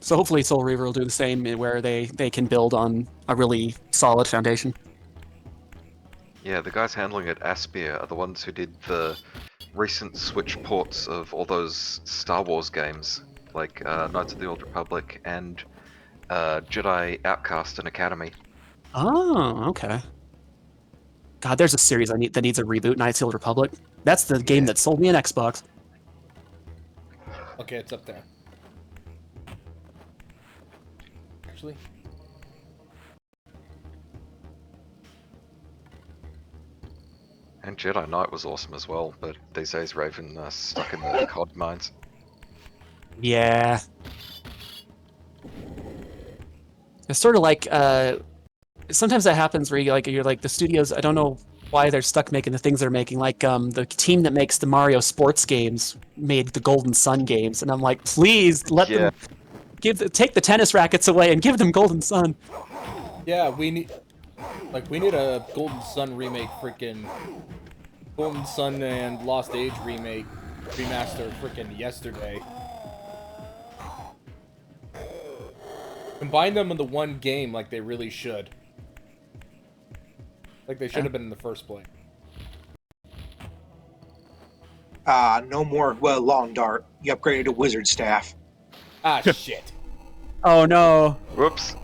So hopefully Soul Reaver will do the same, where they can build on a really solid foundation. Yeah, the guys handling it, Aspia, are the ones who did the recent Switch ports of all those Star Wars games, like Knights of the Old Republic and Jedi Outcast and Academy. Oh, okay. God, there's a series that needs a reboot, Knights of the Old Republic. That's the game that sold me an Xbox. Okay, it's up there. Actually, And Jedi Knight was awesome as well, but these days Raven stuck in the COD mines. Yeah. It's sort of like sometimes that happens where you're like the studios. I don't know why they're stuck making the things they're making. Like the team that makes the Mario sports games made the Golden Sun games, and I'm like, please let them take the tennis rackets away and give them Golden Sun. yeah, we need a Golden Sun remake, freaking Golden Sun and Lost Age remake remaster freaking yesterday. Combine them into one game like they really should. Like they should have been in the first place. No more long dart. You upgraded to wizard staff. Ah, shit. Oh no. Whoops.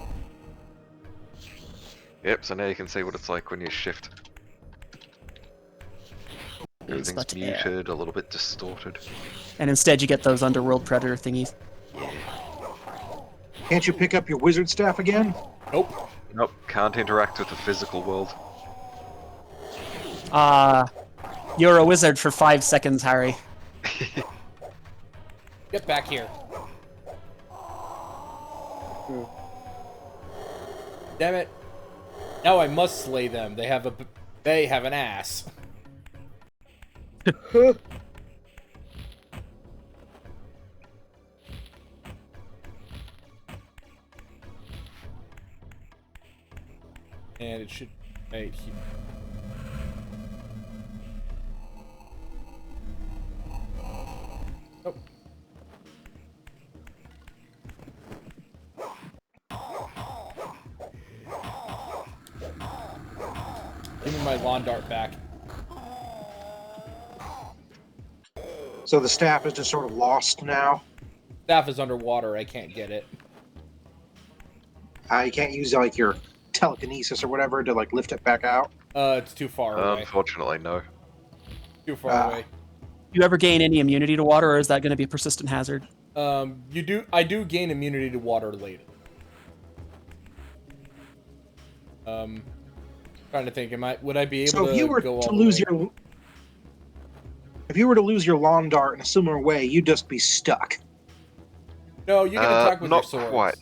Yep, so now you can see what it's like when you shift. Everything's But, muted, a little bit distorted. And instead you get those underworld predator thingies. Can't you pick up your wizard staff again? Nope. Nope, can't interact with the physical world. You're a wizard for 5 seconds, Harry. Get back here. Damn it. Now I must slay them. They have an ass. And it should right here. Oh. Give me my lawn dart back. So the staff is just sort of lost now. Staff is underwater. I can't get it. You can't use like your telekinesis or whatever to like lift it back out. It's too far away. Unfortunately, no. Too far away. You ever gain any immunity to water, or is that going to be a persistent hazard? I do gain immunity to water later. Trying to think, would I be able So to if you were go to all lose the way? your, if you were to lose your lawn dart in a similar way, you'd just be stuck. No, you can attack with your not swords. quite.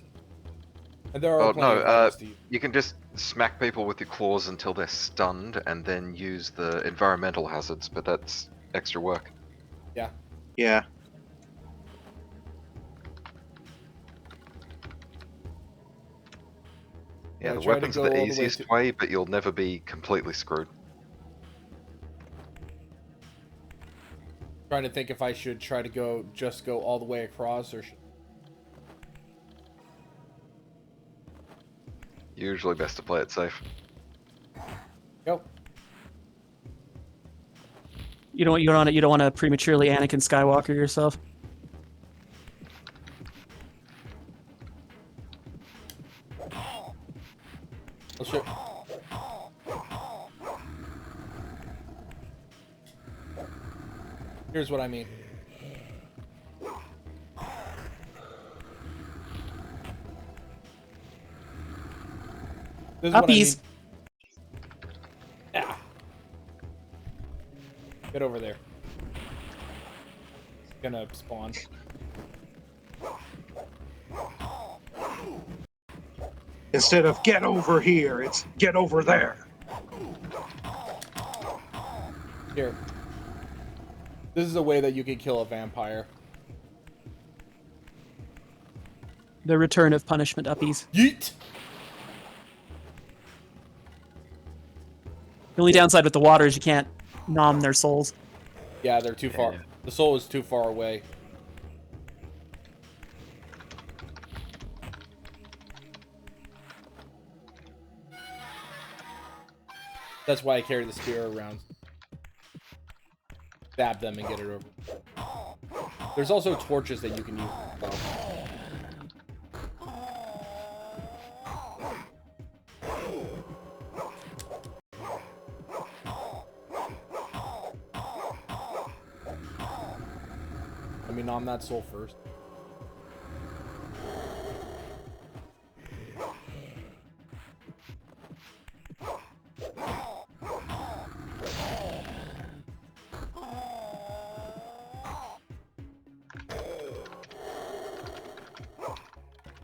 And there are plenty of items to use. You can just smack people with your claws until they're stunned, and then use the environmental hazards, but that's extra work. Yeah. Yeah. Yeah, I the try to weapons go are all the the way easiest to- way, but you'll never be completely screwed. Trying to think if I should try to go all the way across or Usually best to play it safe. go. You don't want to prematurely Anakin Skywalker yourself. Let's shoot. Here's what I mean. This is what I mean. Uppies. Yeah. Get over there. It's gonna spawn. Instead of get over here, it's get over there. Here. This is a way that you can kill a vampire. The return of punishment, uppies. Yeet! The only downside with the water is you can't nom their souls. Yeah, they're too far. The soul is too far away. That's why I carry the spear around. Stab them and get it over. There's also torches that you can use. Let me nom that soul first.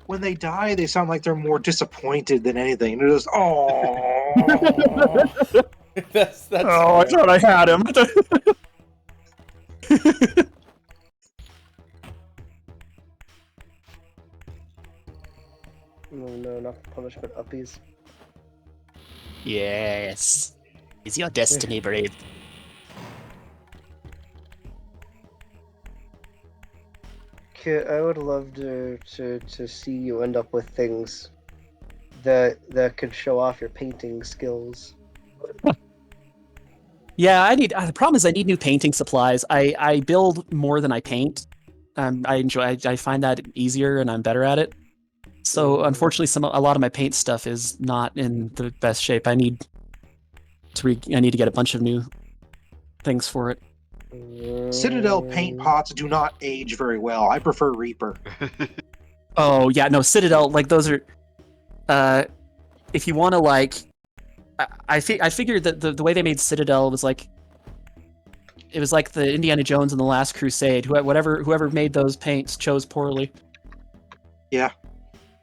When they die, they sound like they're more disappointed than anything. They're just, oh. That's Oh, I thought I had him. No, no, not the punishment uppies. Yes. Is your destiny brave? would love to see you end up with things that could show off your painting skills. Yeah, I need. The problem is I need new painting supplies. I build more than I paint. I enjoy. I find that easier, and I'm better at it. So unfortunately, a lot of my paint stuff is not in the best shape. I need to get a bunch of new things for it. Citadel paint pots do not age very well. I prefer Reaper. Oh yeah, no, Citadel, like those are. If you want to like, I figured that the way they made Citadel was like. It was like the Indiana Jones and the Last Crusade. Whoever made those paints chose poorly. Yeah.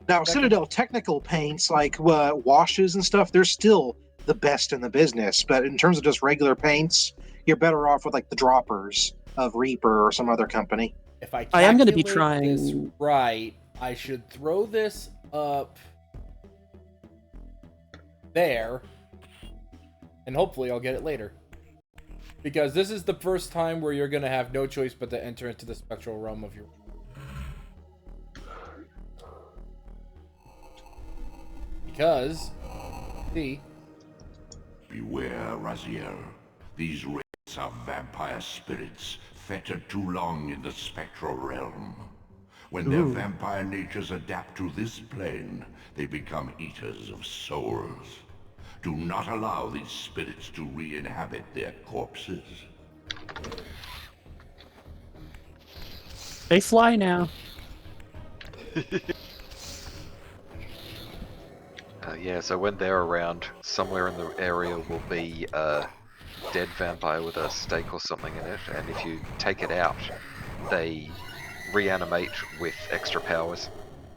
Now, Citadel technical paints, like washes and stuff, they're still the best in the business. But in terms of just regular paints, you're better off with like the droppers of Reaper or some other company. If I am going to be calculate trying this right, I should throw this up there, and hopefully I'll get it later. Because this is the first time where you're going to have no choice but to enter into the spectral realm of your... Because... See? Beware, Raziel. These wraiths are vampire spirits, fettered too long in the spectral realm. When their vampire natures adapt to this plane, they become eaters of souls. Do not allow these spirits to re-inhabit their corpses. They fly now. Yeah, so when they're around, somewhere in the area will be a dead vampire with a stake or something in it, and if you take it out, they reanimate with extra powers.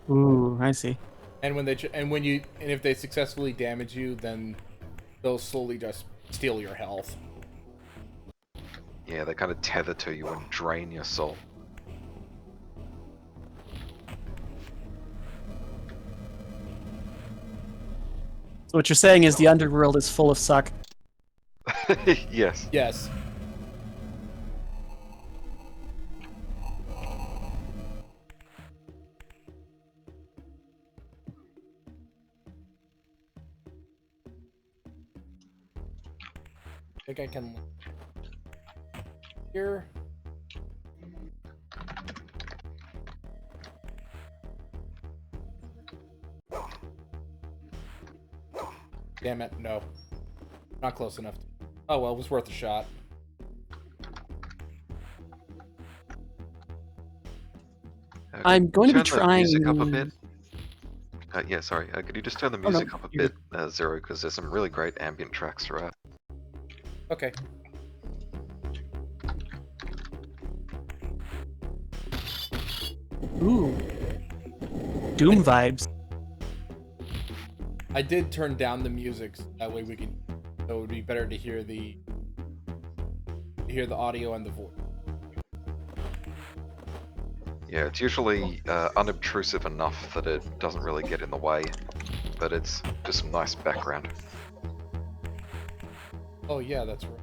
Ooh, I see. And if they successfully damage you, then they'll slowly just steal your health. Yeah, they kind of tether to you and drain your soul. So what you're saying is the underworld is full of suck. Yes. Yes. I think I can... Here. Damn it, no. Not close enough. Oh well, it was worth a shot. I'm going to be trying... Music up a bit? Yeah, sorry. Could you just turn the music up a bit, Zero? Because there's some really great ambient tracks throughout. Okay. Ooh. Doom vibes. I did turn down the music, so that way we can... So it would be better to hear the audio and the voice. Yeah, it's usually unobtrusive enough that it doesn't really get in the way, but it's just some nice background. Oh yeah, that's right.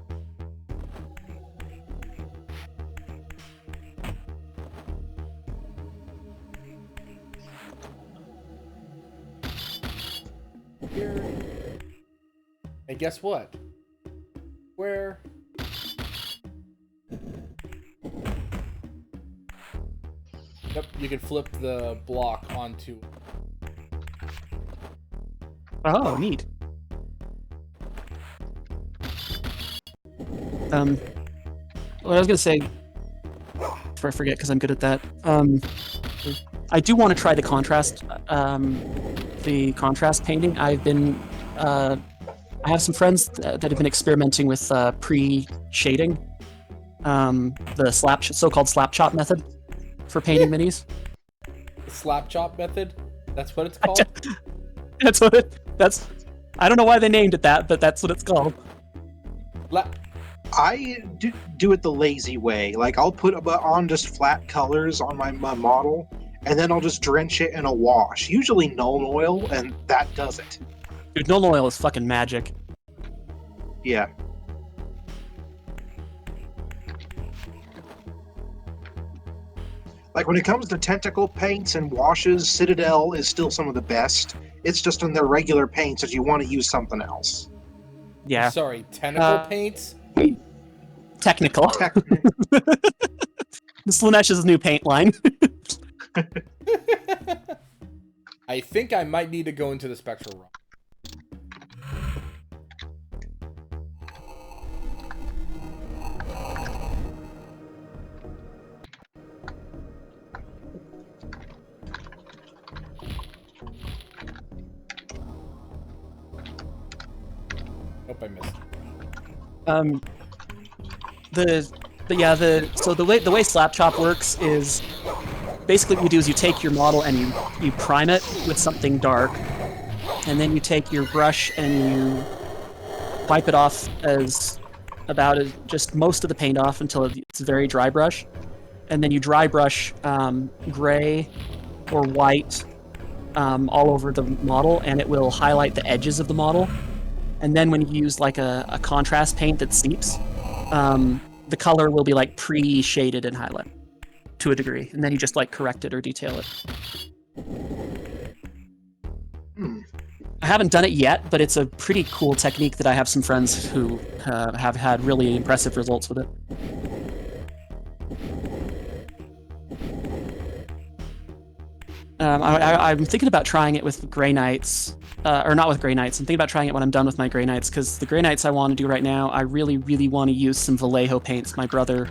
Here. And guess what? Where? Yep, you can flip the block onto... Oh, neat. What I was gonna say, before I forget, because I'm good at that. I do want to try the contrast painting. I've been, I have some friends that have been experimenting with pre-shading, the so-called slap chop method for painting minis. The slap chop method? That's what it's called? I don't know why they named it that, but that's what it's called. I do it the lazy way. Like, I'll put on just flat colors on my model, and then I'll just drench it in a wash, usually Nuln Oil, and that does it. Dude, Nuln Oil is fucking magic. Yeah. Like when it comes to tentacle paints and washes, Citadel is still some of the best. It's just in their regular paints that you want to use something else. Yeah. Sorry, tentacle paints? Technical. Tech- Slaanesh new paint line. I think I might need to go into the spectral realm. Nope, I missed. So the way Slap Chop works is basically what you do is you take your model and you prime it with something dark, and then you take your brush and you wipe it off just most of the paint off until it's a very dry brush, and then you dry brush gray or white all over the model, and it will highlight the edges of the model. And then when you use like a contrast paint that seeps, the color will be like pre-shaded and highlighted to a degree, and then you just like correct it or detail it. I haven't done it yet, but it's a pretty cool technique that I have some friends who have had really impressive results with it. I'm thinking about trying it with Grey Knights, or not with Grey Knights. I'm thinking about trying it when I'm done with my Grey Knights, because the Grey Knights I want to do right now, I really, really want to use some Vallejo paints my brother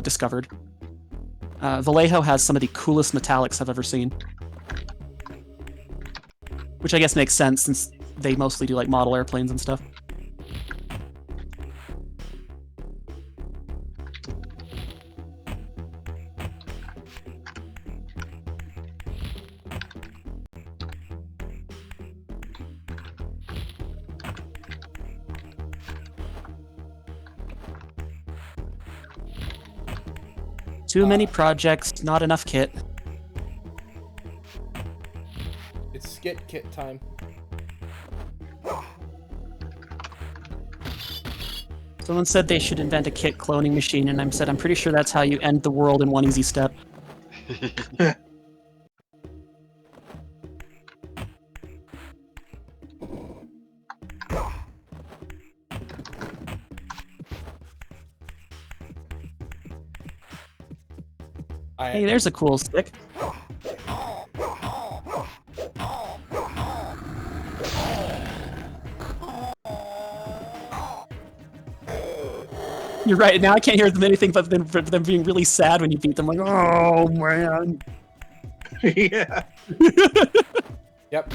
discovered. Vallejo has some of the coolest metallics I've ever seen. Which I guess makes sense, since they mostly do like model airplanes and stuff. Too many projects, not enough kit. It's skit kit time. Someone said they should invent a kit cloning machine, and I said I'm pretty sure that's how you end the world in one easy step. Hey, there's a cool stick. You're right. Now I can't hear them anything but them being really sad when you beat them. Like, oh man. Yeah. Yep.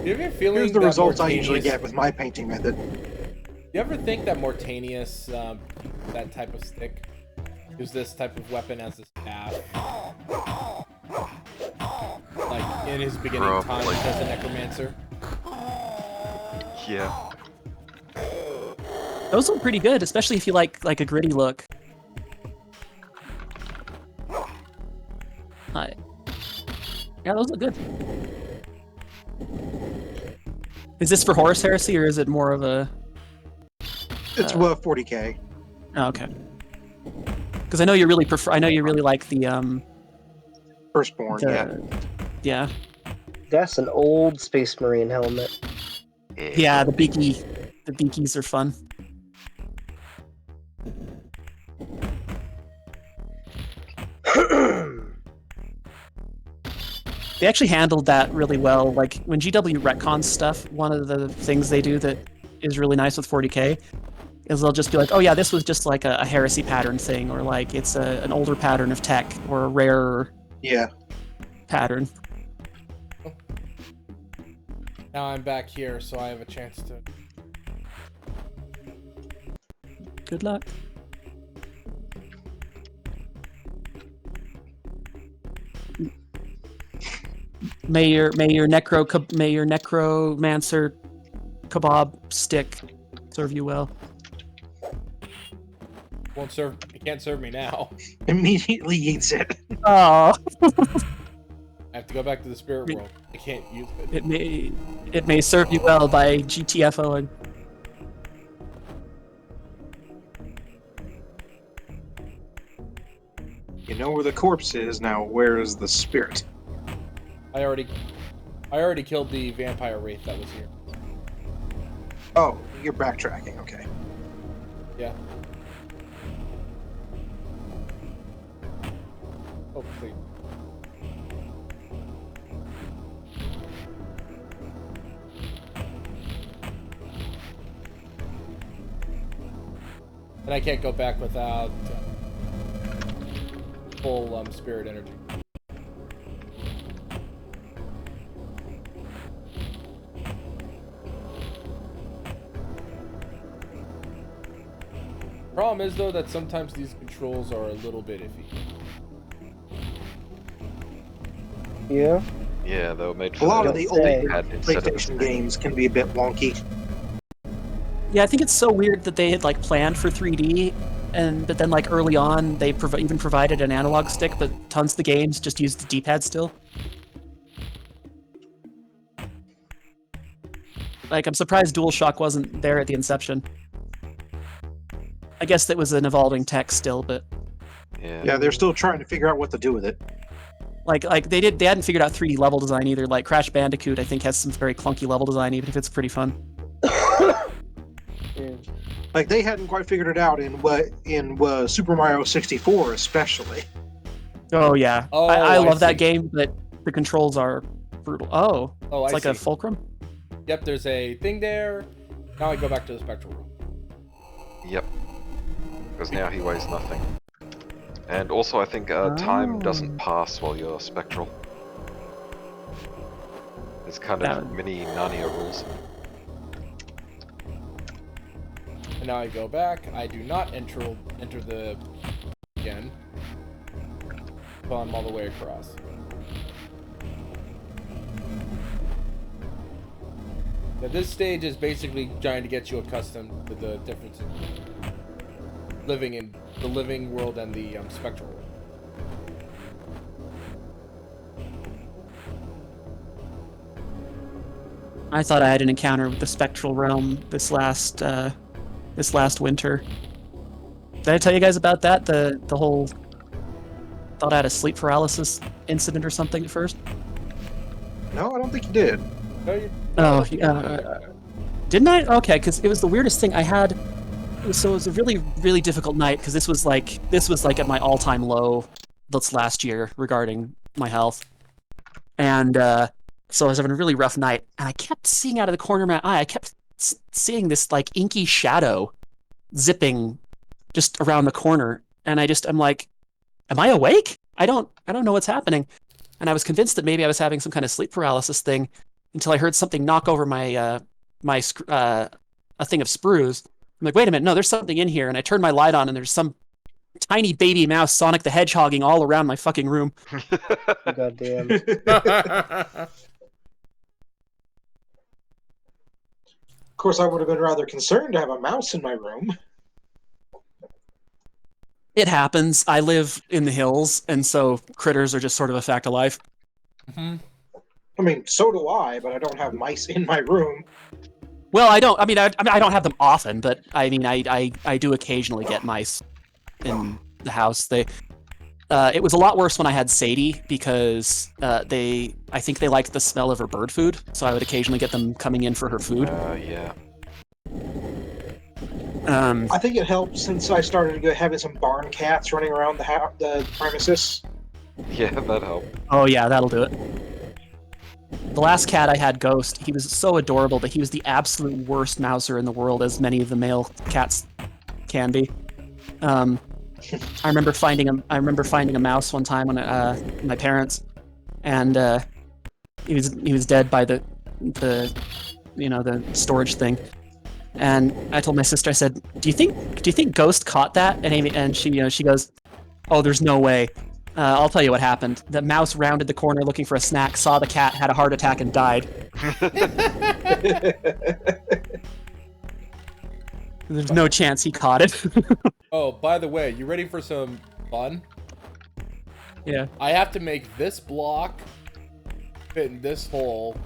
Do you have a feeling Here's the that results I Mortanius- usually get with my painting method. You ever think that Mortanius, that type of stick, use this type of weapon as a staff? Like, in his beginning times as a necromancer? Yeah. Those look pretty good, especially if you like a gritty look. Yeah, those look good. Is this for Horus Heresy, or is it more of a... It's 40k. Oh, okay. Because I know you really prefer. I know you really like the Firstborn. Yeah. That's an old Space Marine helmet. Yeah, the beakies are fun. They actually handled that really well. Like when GW retcons stuff, one of the things they do that is really nice with 40k is they'll just be like, oh yeah, this was just like a heresy pattern thing, or like it's an older pattern of tech, or a rarer pattern. Now I'm back here, so I have a chance to... Good luck. May your necromancer kebab stick serve you well. It can't serve me now. Immediately eats it. Oh. I have to go back to the spirit world. I can't use it. It may serve you well by GTFOing. You know where the corpse is, now where is the spirit? I already killed the vampire wraith that was here. Oh, you're backtracking, okay. Yeah. Hopefully. And I can't go back without full spirit energy. Problem is, though, that sometimes these controls are a little bit iffy. Yeah. Yeah, they were made A for lot the of the Don't say. older pad instead of the PlayStation stick. games can be a bit wonky. Yeah, I think it's so weird that they had like planned for 3D, but then like early on they even provided an analog stick, but tons of the games just used the D-pad still. Like, I'm surprised DualShock wasn't there at the inception. I guess that was an evolving tech still, but Yeah, they're still trying to figure out what to do with it. like they hadn't figured out 3D level design either. Like Crash Bandicoot, I think, has some very clunky level design, even if it's pretty fun. Yeah. Like, they hadn't quite figured it out in Super Mario 64, especially. Oh yeah, Oh, I I love that see. game, but the controls are brutal. Oh, Oh, it's I like a see. fulcrum. Yep, there's a thing there. Now I go back to the spectral room. Yep. Because now he weighs nothing. And also, I think time doesn't pass while you're spectral. There's kind of That- mini Narnia rules. And now I go back. I do not enter the again. So I'm all the way across. Now this stage is basically trying to get you accustomed to the difference in living in the living world and the spectral world. I thought I had an encounter with the spectral realm this last winter. Did I tell you guys about that? The whole thought I had a sleep paralysis incident or something at first. No, I don't think you did. No, you, Oh, didn't I? Okay, because it was the weirdest thing I had. So it was a really, really difficult night because this was like at my all-time low this last year regarding my health, and so I was having a really rough night, and I kept seeing out of the corner of my eye, I kept seeing this like inky shadow zipping just around the corner, and I'm like, am I awake? I don't know what's happening, and I was convinced that maybe I was having some kind of sleep paralysis thing until I heard something knock over my a thing of sprues. I'm like, wait a minute, no, there's something in here, and I turned my light on, and there's some tiny baby mouse, Sonic the Hedgehogging, all around my fucking room. Goddamn. Of course, I would have been rather concerned to have a mouse in my room. It happens. I live in the hills, and so critters are just sort of a fact of life. Mhm. I mean, so do I, but I don't have mice in my room. Well, I don't. I mean, I don't have them often, but I mean, I do occasionally get mice in the house. It was a lot worse when I had Sadie because I think they liked the smell of her bird food, so I would occasionally get them coming in for her food. Yeah. I think it helped since I started having some barn cats running around the premises. Yeah, that helped. Oh yeah, that'll do it. The last cat I had, Ghost, he was so adorable, but he was the absolute worst mouser in the world, as many of the male cats can be. I remember finding a mouse one time when my parents, and he was dead by the storage thing. And I told my sister, I said, "Do you think Ghost caught that?" And she goes, "Oh, there's no way." I'll tell you what happened. The mouse rounded the corner looking for a snack, saw the cat, had a heart attack, and died. There's no chance he caught it. Oh, by the way, you ready for some fun? Yeah. I have to make this block fit in this hole,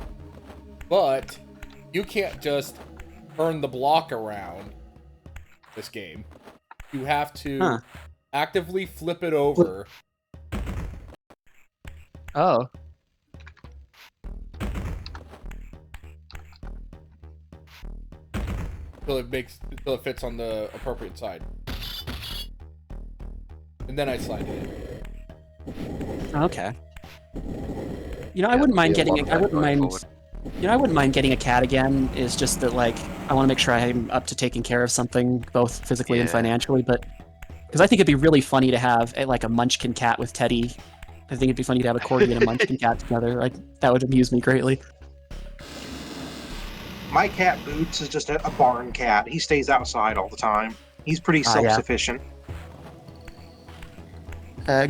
but you can't just turn the block around this game. You have to actively flip it over Oh. Until it fits on the appropriate side. And then I slide it in. Okay. You know, I Yeah, wouldn't mind there'll be a getting. lot I of that wouldn't going mind. forward. You know, I wouldn't mind getting a cat again. Is just that like I want to make sure I'm up to taking care of something both physically and Yeah. financially. But because I think it'd be really funny to have like a Munchkin cat with Teddy. I think it'd be funny to have a Corgi and a Munchkin cat together. Like that would amuse me greatly. My cat Boots is just a barn cat. He stays outside all the time. He's pretty Ah, yeah. self-sufficient.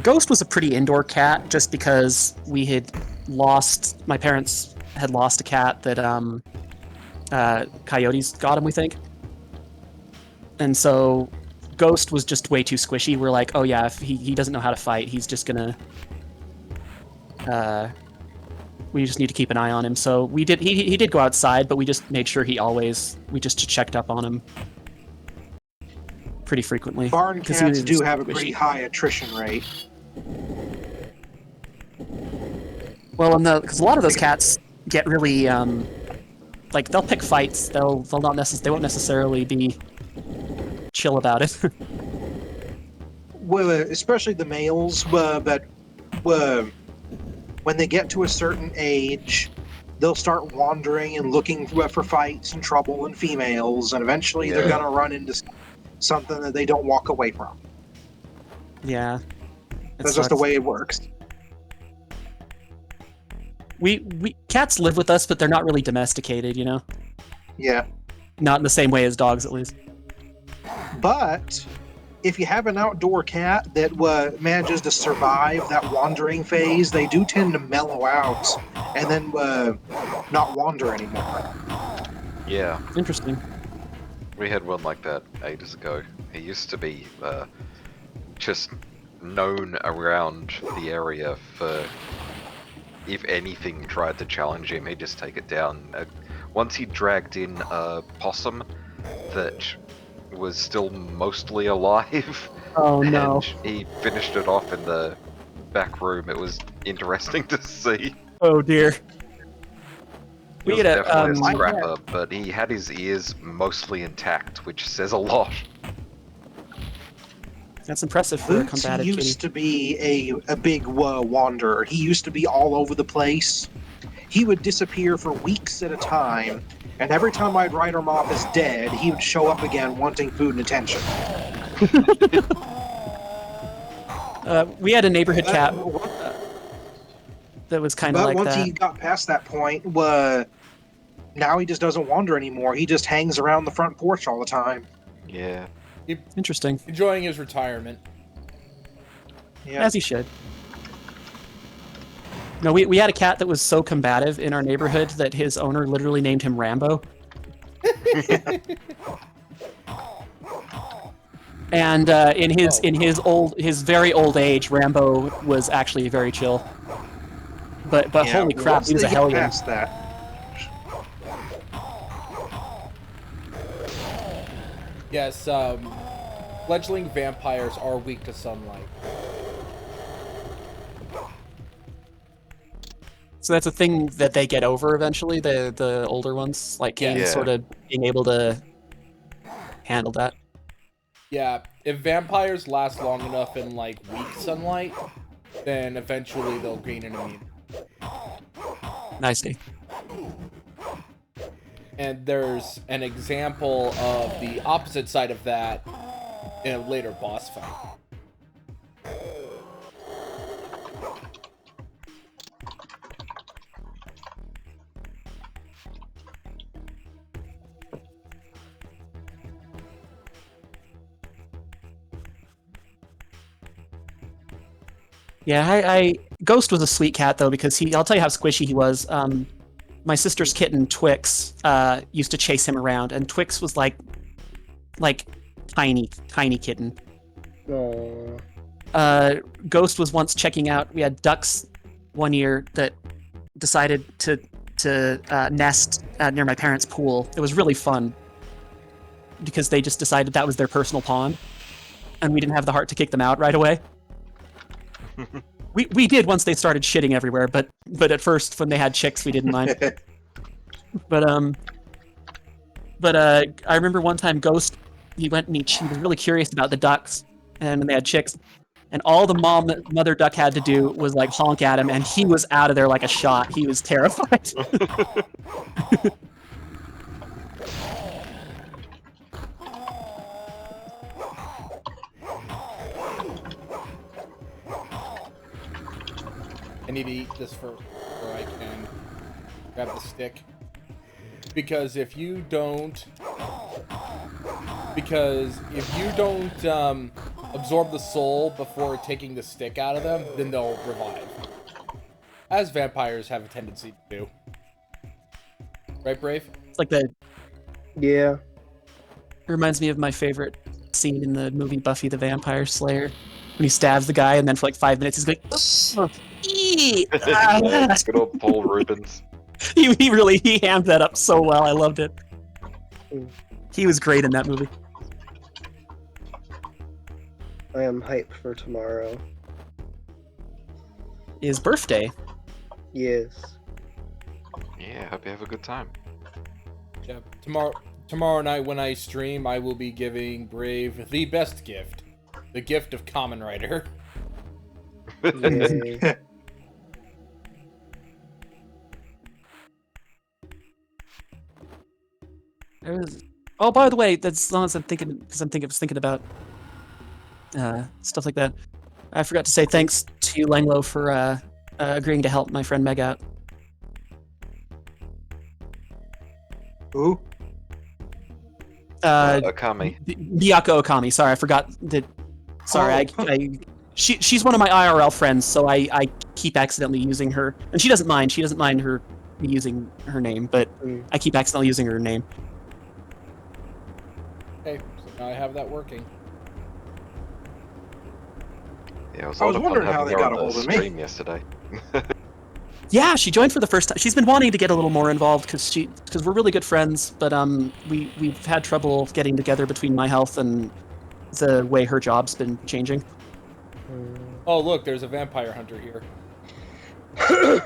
Ghost was a pretty indoor cat, just because we had lost. My parents had lost a cat that coyotes got him, we think. And so Ghost was just way too squishy. We're like, oh yeah, if he doesn't know how to fight, he's just gonna. We just need to keep an eye on him. So we did. He did go outside, but we just made sure we just checked up on him pretty frequently. Barn 'cause he cats was do have a squishy. pretty high attrition rate. Well, because a lot of those cats get really like they'll pick fights. They won't necessarily be chill about it. Well, especially the males, but when they get to a certain age, they'll start wandering and looking for fights and trouble in females, and eventually they're Yeah. gonna run into something that they don't walk away from. Yeah, That's just the way it works. We cats live with us, but they're not really domesticated. You know, Yeah. not in the same way as dogs, at least. But if you have an outdoor cat that manages to survive that wandering phase, they do tend to mellow out and then not wander anymore. Yeah, Interesting. we had one like that ages ago. He used to be just known around the area for, if anything tried to challenge him, he'd just take it down. Once he dragged in a possum that was still mostly alive. Oh no. And he finished it off in the back room. It was interesting to see. Oh dear. He We was had a definitely a scrapper, but he had his ears mostly intact, which says a lot. That's impressive for a Boots combative kitty. used to be a big wanderer. He used to be all over the place. He would disappear for weeks at a time, and every time I'd write him off as dead, he would show up again wanting food and attention. We had a neighborhood cat that was kind of But like once that. he got past that point, now he just doesn't wander anymore. He just hangs around the front porch all the time. Yeah. Interesting. Enjoying his retirement. Yeah. As he should. No, we had a cat that was so combative in our neighborhood that his owner literally named him Rambo. And in his very old age, Rambo was actually very chill. But Yeah, holy crap, once he was they a get hellion. past that. Yes, fledgling vampires are weak to sunlight. So that's a thing that they get over eventually, the older ones, like Kain Yeah. sort of being able to handle that. Yeah, if vampires last long enough in like weak sunlight, then eventually they'll gain an immune. Nicely. And there's an example of the opposite side of that in a later boss fight. Yeah, I Ghost was a sweet cat though, because I'll tell you how squishy he was. My sister's kitten Twix used to chase him around, and Twix was like tiny kitten. Aww. Ghost was once checking out. We had ducks one year that decided to nest near my parents' pool. It was really fun because they just decided that was their personal pond, and we didn't have the heart to kick them out right away. We did once they started shitting everywhere, but at first when they had chicks, we didn't mind. But I remember one time Ghost, he went and he was really curious about the ducks, and when they had chicks, and all the mother duck had to do was like honk at him, and he was out of there like a shot. He was terrified. I need to eat this first before I can grab the stick. Because if you don't absorb the soul before taking the stick out of them, then they'll revive. As vampires have a tendency to do. Right, Brave? It's like the Yeah. It reminds me of my favorite scene in the movie Buffy the Vampire Slayer, when he stabs the guy, and then for like 5 minutes he's going, "Ugh, ee, ah." Yeah, good old Paul Rubens. he hammed that up so well. I loved it. He was great in that movie. I am hyped for tomorrow. His birthday. Yes. Yeah, hope you have a good time. Yeah. Tomorrow night when I stream, I will be giving Brave the best gift. The gift of Kamen Rider. Yay. Oh, by the way, that's as long as I'm thinking, because I was thinking about stuff like that. I forgot to say thanks to Langlo for agreeing to help my friend Meg out. Who? Akami. Miyako Okami. Sorry, I forgot that. Sorry, she's one of my IRL friends, so I keep accidentally using her, and she doesn't mind. She doesn't mind me using her name, but I keep accidentally using her name. Okay, so now I have that working. Yeah, I was wondering how they got a hold of me. Stream yesterday. Yeah, she joined for the first time. She's been wanting to get a little more involved because we're really good friends, but we've had trouble getting together between my health and the way her job's been changing. Oh, look, there's a vampire hunter here.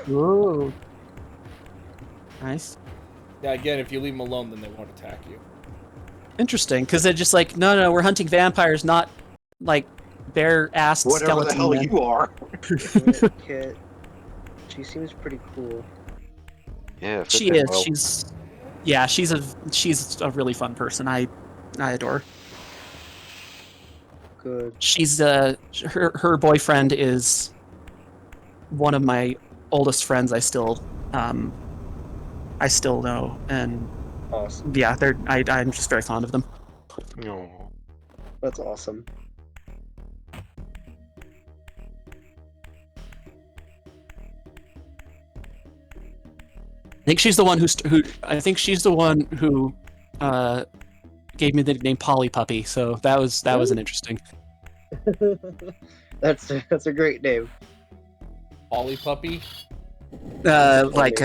Whoa. Nice. Yeah, again, if you leave them alone, then they won't attack you. Interesting, because they're just like, no, we're hunting vampires, not like bare-assed Whatever skeleton the hell men. you are. Kit. She seems pretty cool. Yeah, She fit in is. well. She's a really fun person. I adore her. Good. She's her boyfriend is one of my oldest friends. I still know, and Awesome. yeah, I'm just very fond of them. Aw. That's awesome. I think she's the one who gave me the nickname Polly Puppy. So that was an interesting. That's a great name. Polly Puppy? Like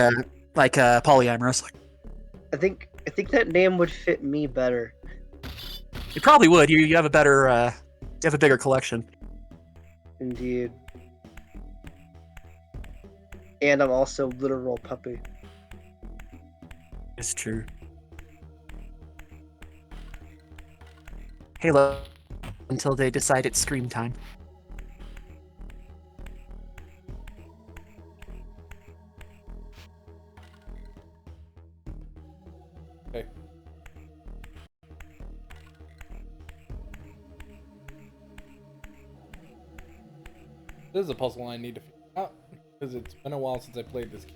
polyamorous. I think that name would fit me better. You probably would. You have a better you have a bigger collection. Indeed. And I'm also literal puppy. It's true. Halo until they decide it's scream time. Okay. This is a puzzle I need to figure out, because it's been a while since I played this game.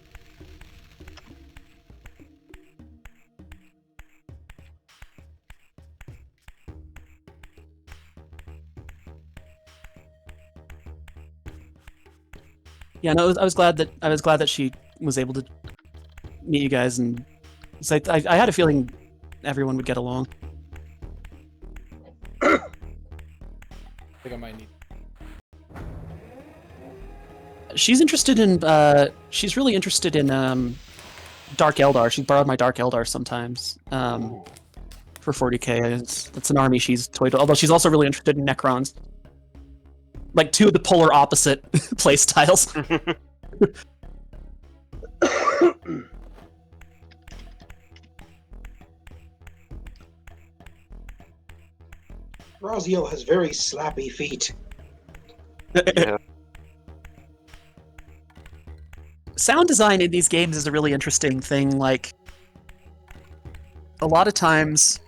Yeah, no, I was glad that she was able to meet you guys, and it's like I had a feeling everyone would get along. I think I might need. She's really interested in Dark Eldar. She borrowed my Dark Eldar sometimes for 40k. It's an army she's toyed with, although she's also really interested in Necrons. like two of the polar opposite play styles. Raziel has very slappy feet. Yeah. Sound design in these games is a really interesting thing. Like, a lot of times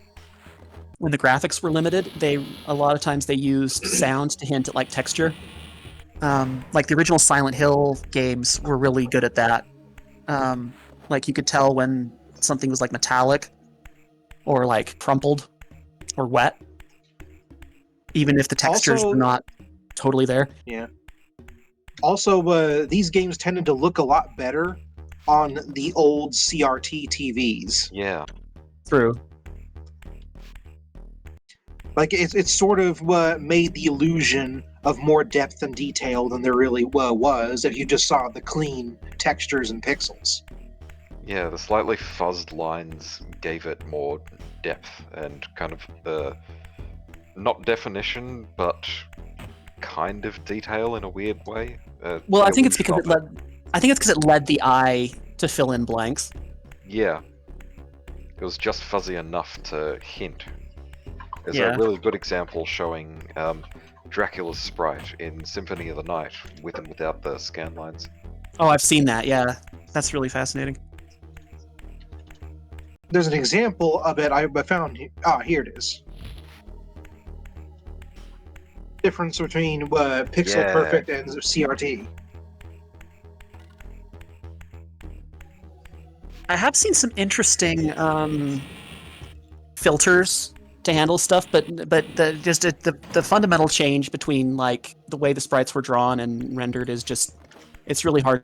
when the graphics were limited, a lot of times they used sound to hint at like texture. Like the original Silent Hill games were really good at that. Like you could tell when something was like metallic or like crumpled or wet, even if the textures Also- were not totally there. Yeah. Also, these games tended to look a lot better on the old CRT TVs. Yeah. True. Like it's sort of made the illusion of more depth and detail than there really was if you just saw the clean textures and pixels. Yeah, the slightly fuzzed lines gave it more depth and kind of not definition, but kind of detail in a weird way. Well, I that think would it's because it sharpen. led. I think it's because it led the eye to fill in blanks. Yeah. It was just fuzzy enough to hint. There's Yeah. a really good example showing Dracula's sprite in Symphony of the Night, with and without the scan lines. Oh, I've seen that. Yeah, that's really fascinating. There's an example of it I found. Here it is. Difference between Pixel Yeah. Perfect and CRT. I have seen some interesting filters to handle stuff, but the fundamental change between like the way the sprites were drawn and rendered is just it's really hard.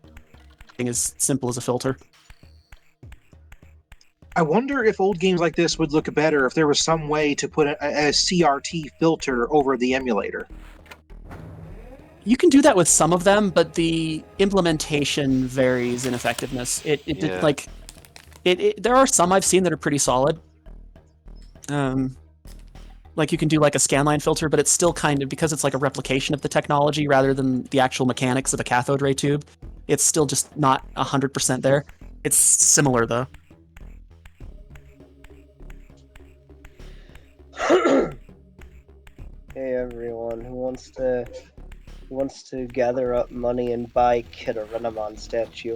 As simple as a filter. I wonder if old games like this would look better if there was some way to put a CRT filter over the emulator. You can do that with some of them, but the implementation varies in effectiveness. Yeah. There are some I've seen that are pretty solid. Like you can do like a scanline filter, but it's still kind of, because it's like a replication of the technology rather than the actual mechanics of a cathode ray tube, it's still just not 100% there. It's similar though. Hey everyone, who wants to gather up money and buy Kid a Renamon statue?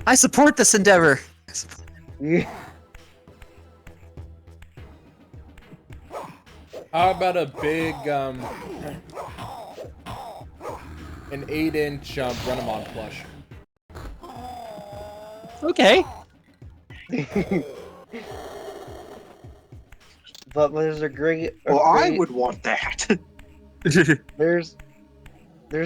I support this endeavor. How about a big, an 8-inch Renamon plush? Okay. But there's a great. I would want that. There's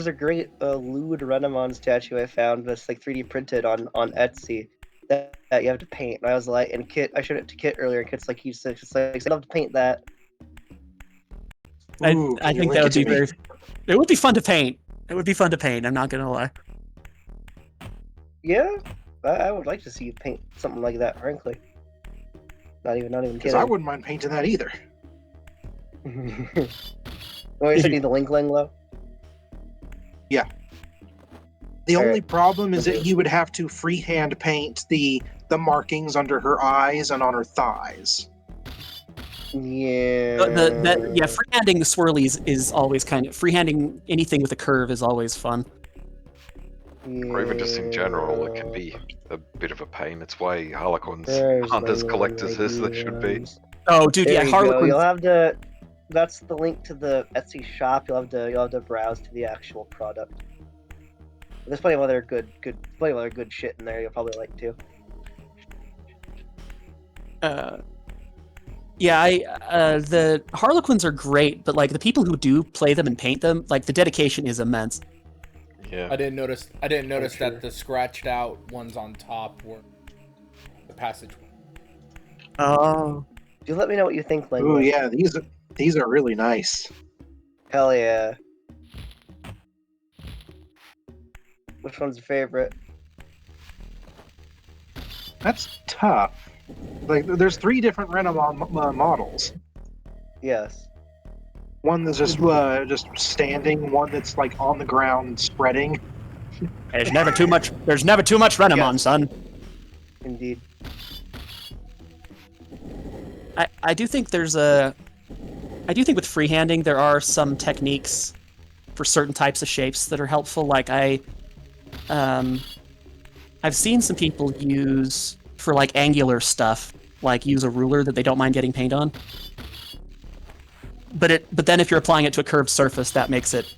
a great lewd Renamon statue I found that's like 3D printed on Etsy that you have to paint. And I was like, and Kit, I showed it to Kit earlier. Kit's like, he's just like, I'd love to paint that. Ooh, I can you think link that it would to be me? very. It would be fun to paint. It would be fun to paint. I'm not gonna lie. Yeah, I would like to see you paint something like that. Frankly, not even Because kidding. I wouldn't mind painting that either. Oh, you're sending the link, Langlo? The All only right. problem is that you would have to freehand paint the markings under her eyes and on her thighs. Yeah. Freehanding the swirlies is always kind of freehanding anything with a curve is always fun. Or even just in general, it can be a bit of a pain. It's why Harlequins There's aren't as my collectors as they should be. ones. Oh, dude, There yeah, you go. Harlequins. You'll have to. That's the link to the Etsy shop. You'll have to browse to the actual product. There's plenty of other good shit in there. You'll probably like too. The Harlequins are great, but like the people who do play them and paint them, like the dedication is immense. Yeah. I didn't notice sure. that the scratched out ones on top were the passage. Oh, Do let me know what you think, Langlo. Ooh, yeah, these are really nice. Hell yeah. Which one's your favorite? That's tough. Like, there's 3 different Renamon models. Yes. One that's just standing, one that's like on the ground spreading. There's never too much. There's never too much Renamon, Yes. son. Indeed. I do think there's a. I do think with freehanding there are some techniques for certain types of shapes that are helpful. Like I've seen some people use for like angular stuff, like use a ruler that they don't mind getting paint on. But then if you're applying it to a curved surface, that makes it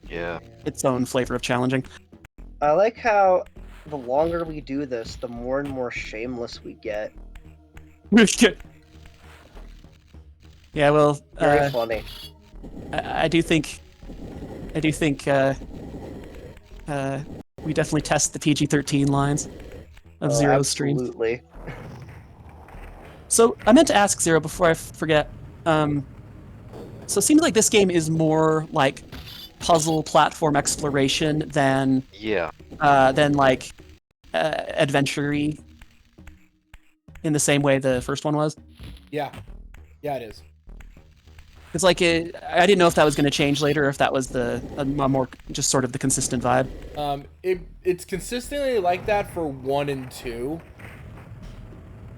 Yeah. its own flavor of challenging. I like how the longer we do this, the more and more shameless we get. Yeah, well, Very funny. I do think we definitely test the PG-13 lines of Zero's stream. Absolutely. So I meant to ask Zero before I forget. So it seems like this game is more like puzzle platform exploration than Yeah. like adventure-y in the same way the first one was. Yeah, it is. It's like I didn't know if that was going to change later, or if that was a more just sort of the consistent vibe. It's consistently like that for 1 and 2.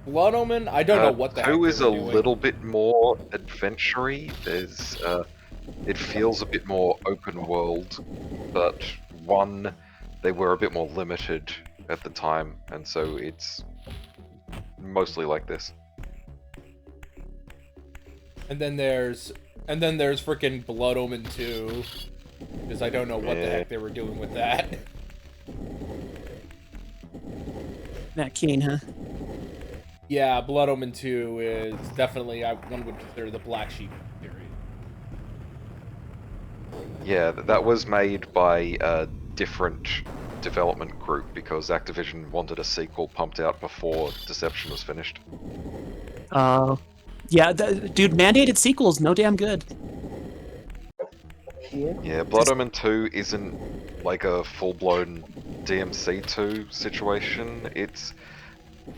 Blood Omen, I don't know what the heck 2 they is were a doing. little bit more adventure-y. There's, it feels a bit more open world, but 1, they were a bit more limited at the time, and so it's mostly like this. And then there's freaking Blood Omen 2, because I don't know what the heck they were doing with that. That Kain, huh? Yeah, Blood Omen 2 is definitely one would consider the black sheep series. Yeah, that was made by a different development group because Activision wanted a sequel pumped out before Deception was finished. Yeah, dude, mandated sequels, no damn good. Yeah, Blood Omen 2 isn't like a full-blown DMC2 situation. It's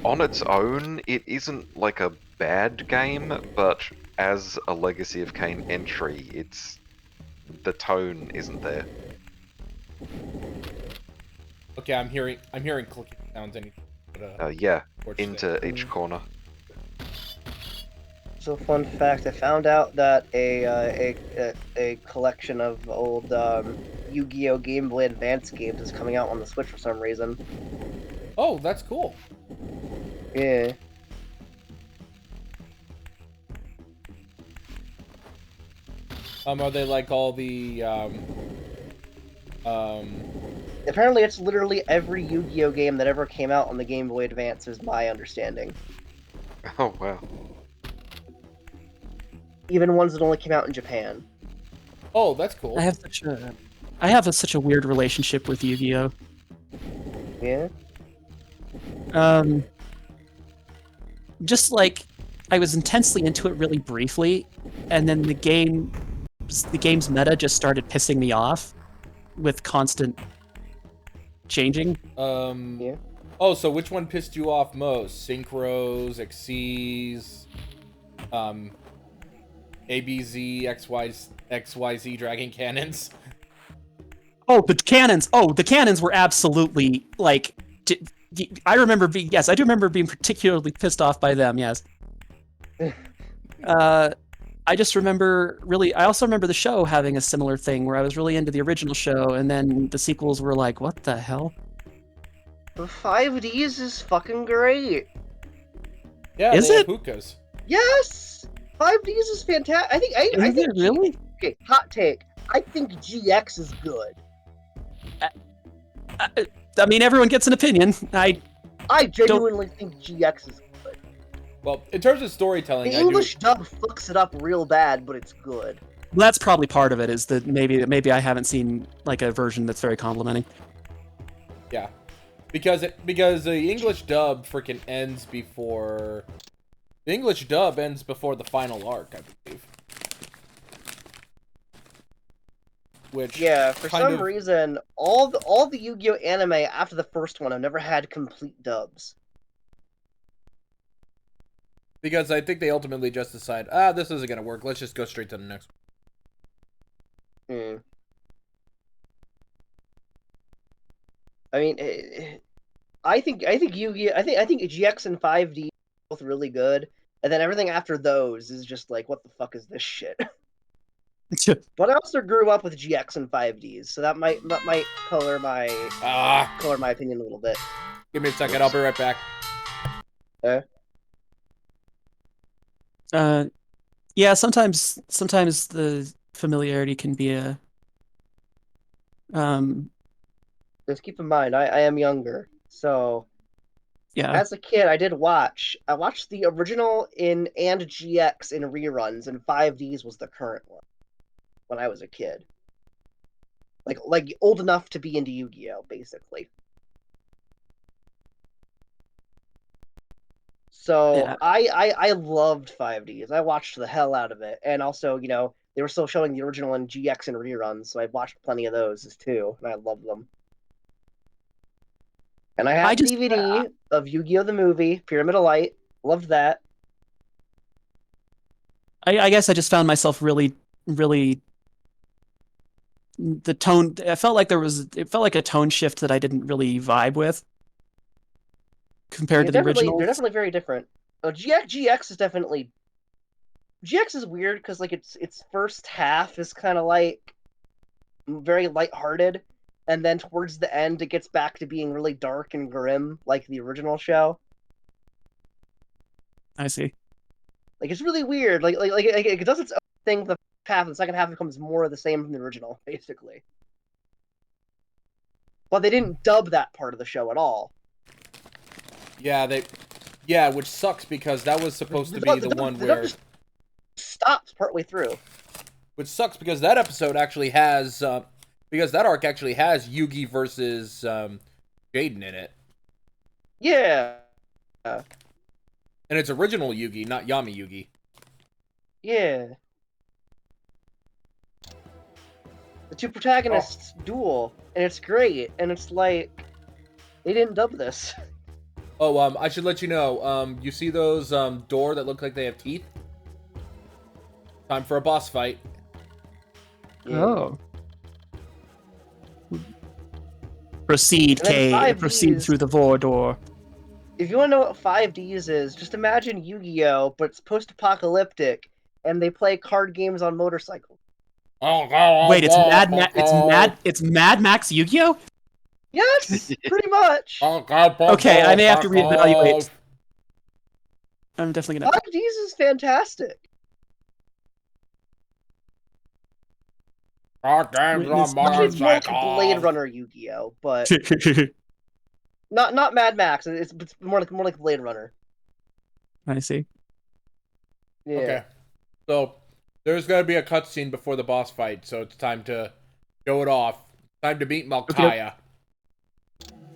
on its own, it isn't like a bad game, but as a Legacy of Kain entry, the tone isn't there. Okay, I'm hearing clicking sounds. Yeah, into each corner. So, fun fact: I found out that a collection of old Yu-Gi-Oh! Game Boy Advance games is coming out on the Switch for some reason. Oh, that's cool. Yeah. Are they like all the Apparently, it's literally every Yu-Gi-Oh! Game that ever came out on the Game Boy Advance, is my understanding. Oh, wow. Even ones that only came out in Japan. Oh, that's cool. I have such a weird relationship with Yu-Gi-Oh. Yeah. Just like I was intensely into it really briefly, and then the game's meta just started pissing me off with constant changing. Yeah. Oh, so which one pissed you off most? Synchros, Xyz, ABZ, XYZ Dragon Cannons? Oh, the cannons! Oh, the cannons were absolutely like. I remember being I do remember being particularly pissed off by them. Yes. I just remember I also remember the show having a similar thing where I was really into the original show, and then the sequels were like, what the hell? The 5Ds is fucking great. Yeah, Is they it? have hookahs. Yes, 5Ds is fantastic. I think Is it really? Okay, hot take. I think GX is good. I mean, everyone gets an opinion. I genuinely think GX is good. Well, in terms of storytelling, The English dub fucks it up real bad, but it's good. That's probably part of it. Is that maybe I haven't seen like a version that's very complimenting. Yeah, because the English dub freaking ends before the final arc, I believe. Which Yeah, for some reason, all the Yu-Gi-Oh anime after the first one have never had complete dubs. Because I think they ultimately just decide, this isn't gonna work. Let's just go straight to the next one. Hmm. I mean, I think Yu-Gi, I think GX and 5D are both really good, and then everything after those is just like, what the fuck is this shit? But I also grew up with GX and 5Ds, so that might color my opinion a little bit. Give me a second. I'll be right back. Yeah, sometimes the familiarity can be a Just keep in mind, I am younger, so yeah. as a kid, I watched the original and GX in reruns, and 5Ds was the current one when I was a kid. Like old enough to be into Yu-Gi-Oh, basically. So Yeah. I loved 5Ds. I watched the hell out of it, and also they were still showing the original and GX in reruns, so I watched plenty of those too, and I loved them. And I had DVD of Yu-Gi-Oh the movie, Pyramid of Light. Loved that. I guess I just found myself really the tone. It felt like a tone shift that I didn't really vibe with compared to the original. They're definitely very different. GX is definitely GX is weird because like its first half is kind of like very lighthearted, and then towards the end it gets back to being really dark and grim like the original show. I see. Like it's really weird. Like it does its own thing. The half, the second half becomes more of the same from the original, basically. But they didn't dub that part of the show at all. Yeah, which sucks because that was supposed to be the one where stops partway through. Which sucks because that episode actually has because that arc actually has Yugi versus Jaden in it. Yeah. And it's original Yugi, not Yami Yugi. Yeah. The two protagonists duel, and it's great, and it's like they didn't dub this. Oh, I should let you know. You see those door that look like they have teeth? Time for a boss fight. Yeah. Oh. Proceed, Kain. Proceed through the vor door. If you want to know what 5Ds is, just imagine Yu-Gi-Oh, but it's post-apocalyptic, and they play card games on motorcycles. Wait, it's Mad Max Yu-Gi-Oh? Yes, pretty much. Okay, I may have to reevaluate. I'm definitely gonna. 5Ds is fantastic. It's more like Blade Runner Yu-Gi-Oh, but not Mad Max. It's more like Blade Runner. I see. Yeah. Okay, so there's gonna be a cutscene before the boss fight, so it's time to show it off. Time to beat Malkaya. Okay.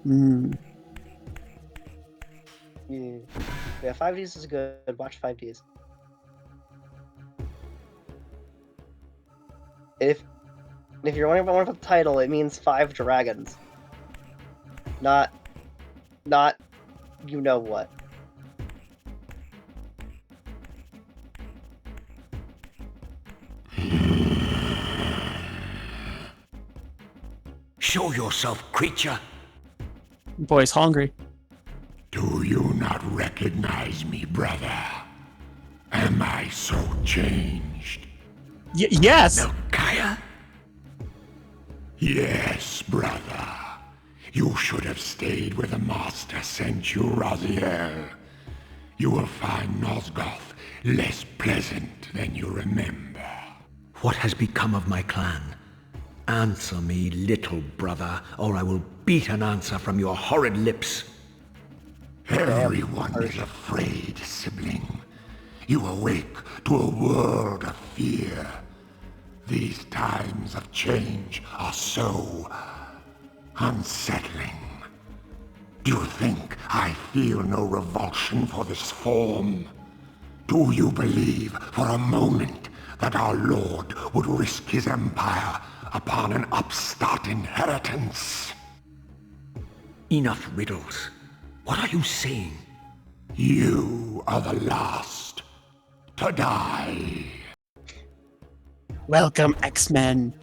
Mm. Yeah, 5Ds is good. Watch 5Ds. If you're wondering about the title, it means 5 dragons. Not you know what. Show yourself, creature. Boy's hungry. Do you not recognize me, brother? Am I so changed? Yes! Malkaya? Yes, brother. You should have stayed where the master sent you, Raziel. You will find Nosgoth less pleasant than you remember. What has become of my clan? Answer me, little brother, or I will beat an answer from your horrid lips. Everyone is afraid, sibling. You awake to a world of fear. These times of change are so unsettling. Do you think I feel no revulsion for this form? Do you believe for a moment that our Lord would risk his empire upon an upstart inheritance? Enough riddles. What are you saying? You are the last to die. Welcome, X-Men.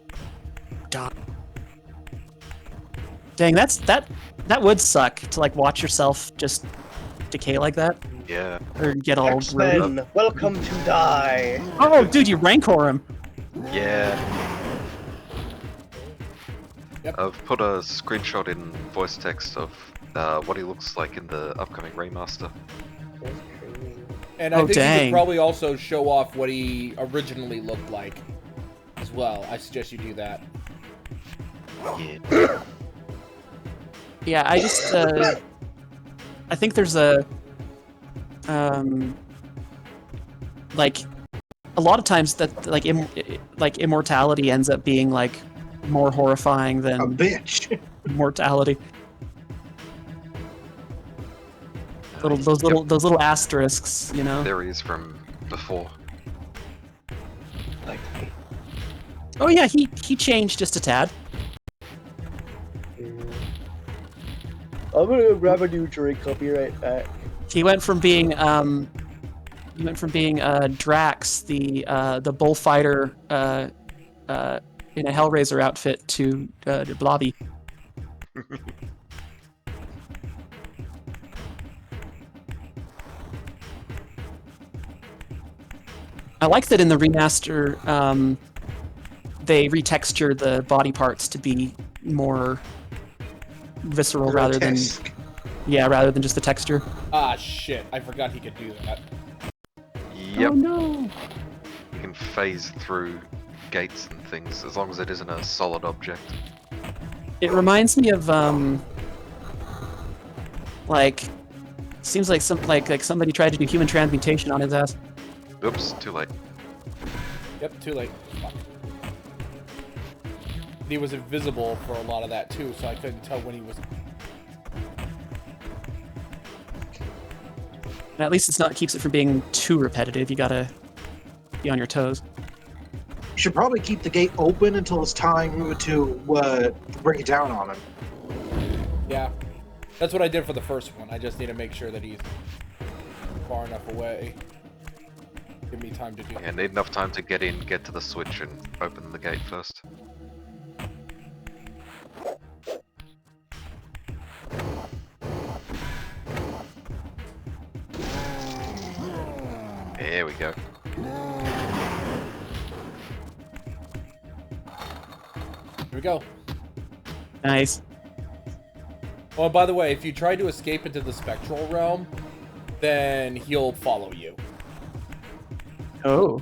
die. Dang, that would suck to like watch yourself just decay like that Yeah. or get all rude. X-Men, welcome to die. Oh, dude, you rancor him. Yeah. Yep. I've put a screenshot in voice text of what he looks like in the upcoming remaster. That's crazy. And I Oh, think you dang. could probably also show off what he originally looked like as well. I suggest you do that. Yeah. Yeah, I just I think there's a like a lot of times that like immortality ends up being like more horrifying A than bitch. mortality. Those little asterisks, you know. There he is from before. Like, Oh yeah, he changed just a tad. I'm gonna go grab a new drink. I'll be right back. He went from being Drax, the bullfighter in a Hellraiser outfit to Blobby. I like that in the remaster, they retexture the body parts to be more visceral rather than just the texture. Ah, shit. I forgot he could do that. Yep. Oh no! You can phase through gates and things as long as it isn't a solid object. It reminds me of like seems like somebody tried to do human transmutation on his ass. Oops, too late. Yep, too late. Fuck. He was invisible for a lot of that too, so I couldn't tell when he was. And at least keeps it from being too repetitive. You gotta be on your toes. You should probably keep the gate open until it's time to bring it down on him. Yeah. That's what I did for the first one. I just need to make sure that he's far enough away. Give me time to do Yeah, need enough time to get in, get to the switch, and open the gate first. There we go. Here we go. Nice. Oh, and by the way, if you try to escape into the spectral realm, then he'll follow you. Oh.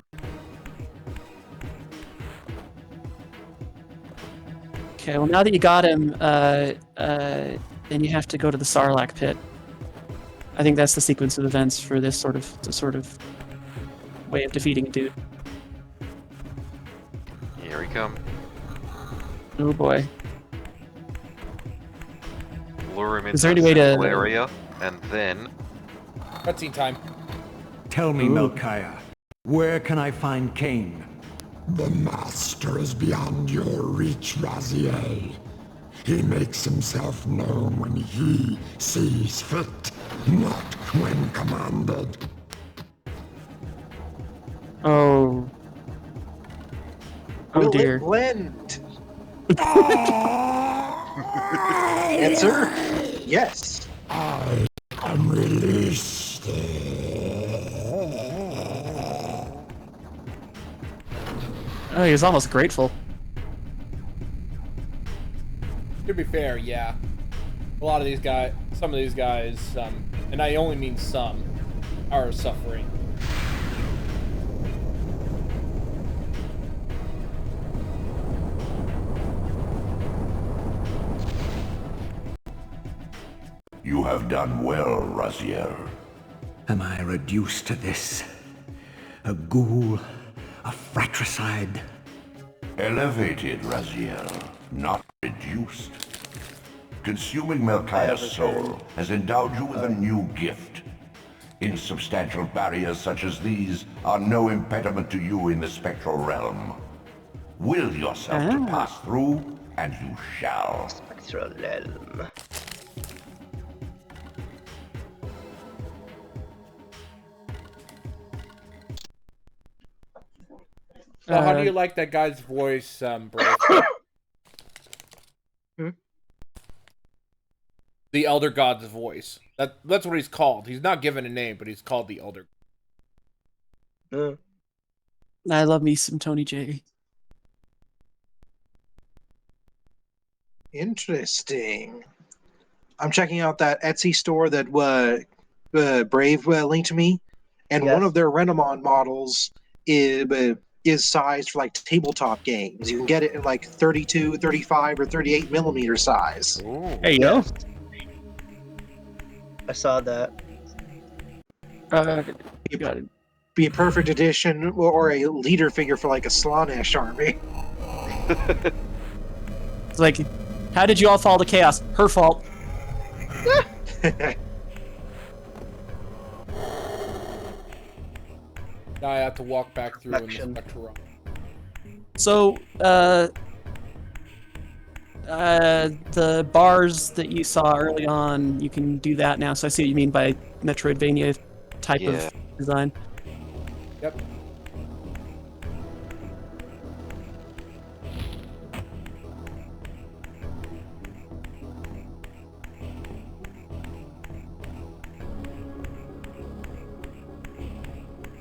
Okay. Well, now that you got him, then you have to go to the Sarlacc pit. I think that's the sequence of events for this sort of way of defeating a dude. Here we come. Oh boy. Lure him Is there into any the way to- central area, and then Cutscene time. Tell me, Melchiah, where can I find Kain? The Master is beyond your reach, Raziel. He makes himself known when he sees fit, not when commanded. Oh. Oh Will dear. it blend? Answer? Yes. I am released. Oh, he was almost grateful. To be fair, yeah. A lot of these guys, some of these guys, and I only mean some, are suffering. You have done well, Raziel. Am I reduced to this? A ghoul? A fratricide? Elevated, Raziel, not reduced. Consuming Melchiah's soul has endowed you with a new gift. Insubstantial barriers such as these are no impediment to you in the spectral realm. Will yourself to pass through, and you shall. Spectral realm. So how do you like that guy's voice, Brave? Hmm? The Elder God's voice. That's what he's called. He's not given a name, but he's called the Elder. I love me some Tony J. Interesting. I'm checking out that Etsy store that Brave linked to me, and one Yes. of their Renamon models is sized for like tabletop games. You can get it in like 32, 35, or 38 millimeter size. Ooh. There you go. Yes. I saw that. Got it. Be a perfect addition or a leader figure for like a Slanesh army. It's like, how did you all fall to chaos? Her fault. Now I have to walk back through in the Action. Spectrum. So, the bars that you saw early on, you can do that now. So I see what you mean by Metroidvania type Yeah. of design. Yep.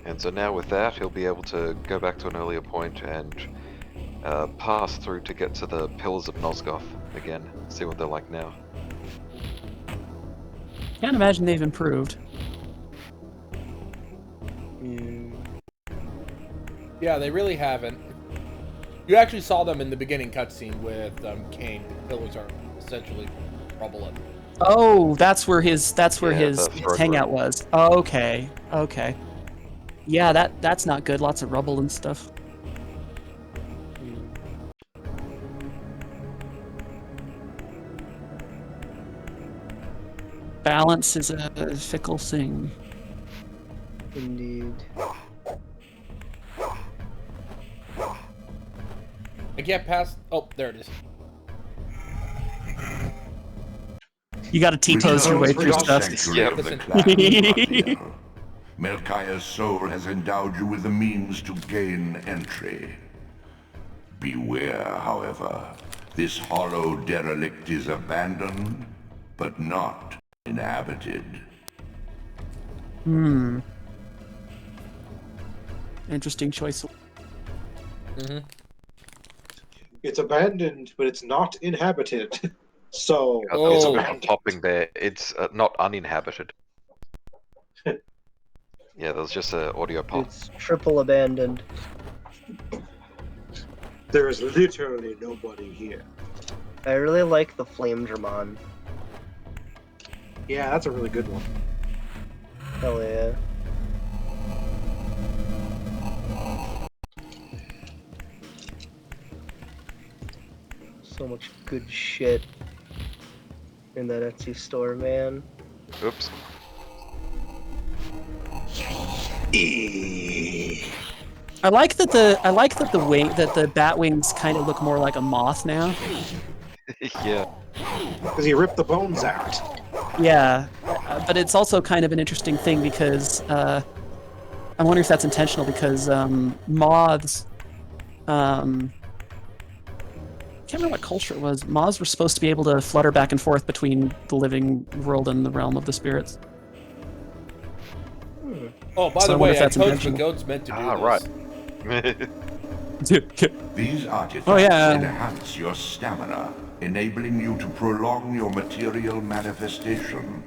And so now with that, he'll be able to go back to an earlier point and pass through to get to the Pillars of Nosgoth again. See what they're like now. Can't imagine they've improved. Yeah, they really haven't. You actually saw them in the beginning cutscene with Kain. The pillars are essentially rubble. Oh, that's where his Yeah, his the throne hangout room. was. Oh, okay. Yeah, that's not good. Lots of rubble and stuff. Balance is a fickle thing. Indeed. I can't pass. Oh, there it is. You got to T-pose your way Return to through your stuff. sanctuary of the Listen. clan, Raphael. Melchiah's soul has endowed you with the means to gain entry. Beware, however. This hollow derelict is abandoned, but not inhabited. Interesting choice. It's abandoned, but it's not inhabited. So That was it's a bit of abandoned. popping there. It's not uninhabited. Yeah, there was just an audio pop. It's triple abandoned. There is literally nobody here. I really like the Flame Dramon. Yeah, that's a really good one. Hell yeah. So much good shit in that Etsy store, man. Oops. I like that the bat wings kind of look more like a moth now. Yeah. Because he ripped the bones out. Yeah, but it's also kind of an interesting thing because I wonder if that's intentional because moths. I can't remember what culture it was. Moths were supposed to be able to flutter back and forth between the living world and the realm of the spirits. Oh, by So the I wonder way, if I that's coached the intentional. goats meant to do Ah, this. right. These artifacts Oh, yeah. enhance your stamina, enabling you to prolong your material manifestation.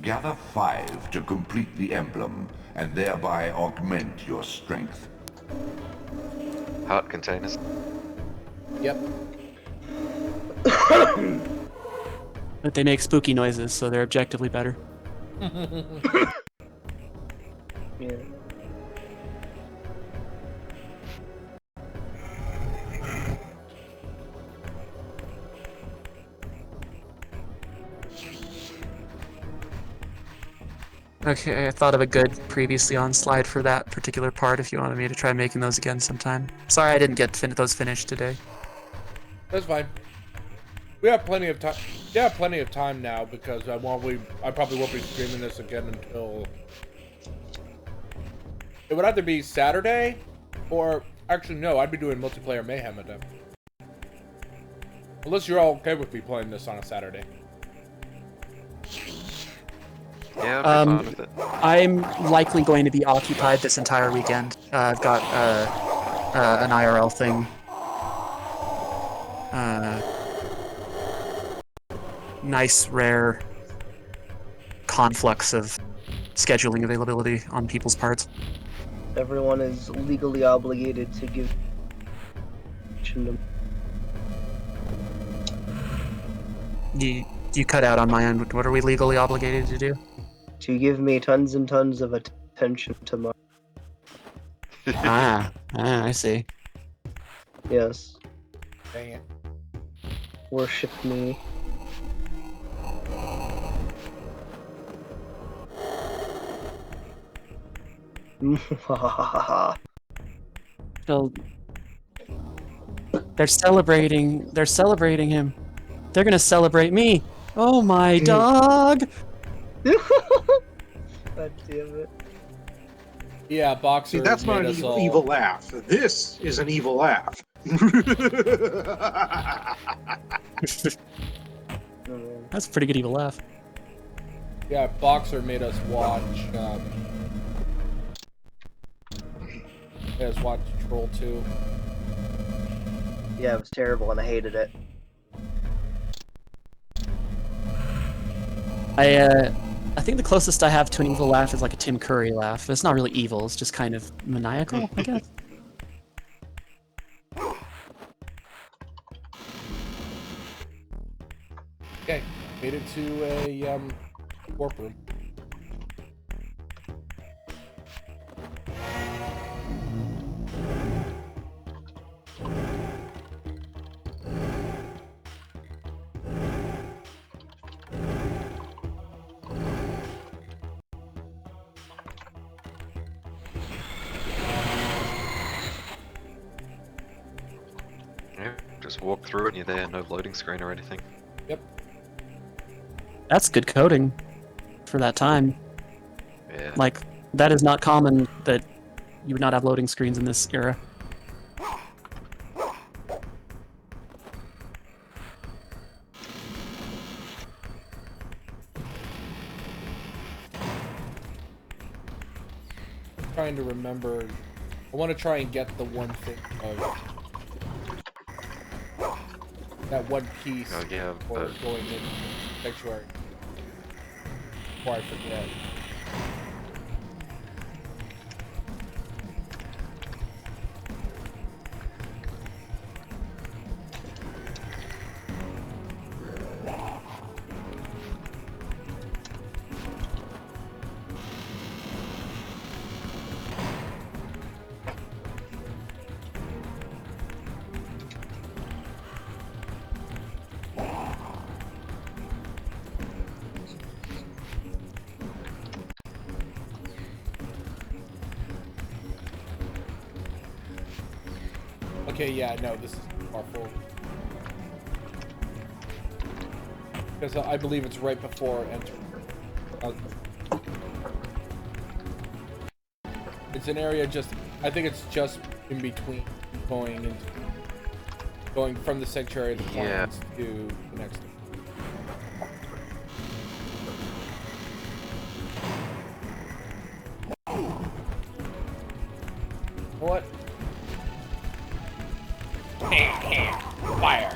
Gather 5 to complete the emblem, and thereby augment your strength. Heart containers. Yep. But they make spooky noises, so they're objectively better. Yeah. Okay, I thought of a good previously on slide for that particular part if you wanted me to try making those again sometime. Sorry I didn't get those finished today. That's fine. We have plenty of time. Yeah, plenty of time now because I probably won't be streaming this again until it would either be Saturday or actually no, I'd be doing multiplayer mayhem at them. Unless you're all okay with me playing this on a Saturday. Yeah, I'd be fine with it. I'm likely going to be occupied this entire weekend. I've got an IRL thing. Nice, rare conflux of scheduling availability on people's parts. Everyone is legally obligated to give. You cut out on my end. What are we legally obligated to do? To give me tons and tons of attention tomorrow. I see. Yes. Dang it. Worship me. So they're celebrating. They're celebrating him. They're gonna celebrate me. Oh my dog! God damn it. Yeah, Boxer See, that's not made an us evil, all... evil laugh. This is an evil laugh. That's a pretty good evil laugh. Yeah, Boxer made us watch, Troll 2. Yeah, it was terrible and I hated it. I think the closest I have to an evil laugh is like a Tim Curry laugh. It's not really evil, it's just kind of maniacal, I guess. Okay, made it to a, warp room. Yeah, just walk through and you're there, no loading screen or anything. Yep. That's good coding for that time. Yeah. Like, that is not common that you would not have loading screens in this era. Trying to remember. I want to try and get the one thing of that one piece Oh, yeah, before going in sanctuary. Before I forget. Okay, yeah, no, this is far forward. Because I believe it's right before entering. It's an area just, I think it's just in between going from the sanctuary of the Plains to the next one. What? Fire!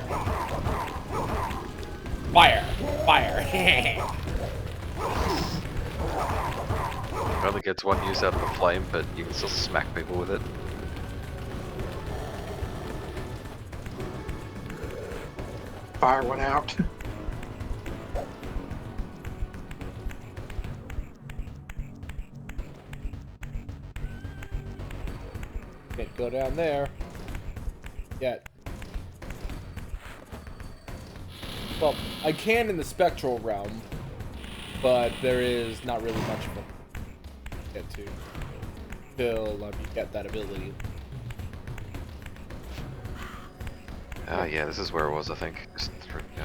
Fire! Fire! It only gets one use out of the flame, but you can still smack people with it. Fire went out. Can't go down there yet. Well, I can in the spectral realm, but there is not really much of a get to till you get that ability. Yeah, this is where it was, I think. Just through, yeah.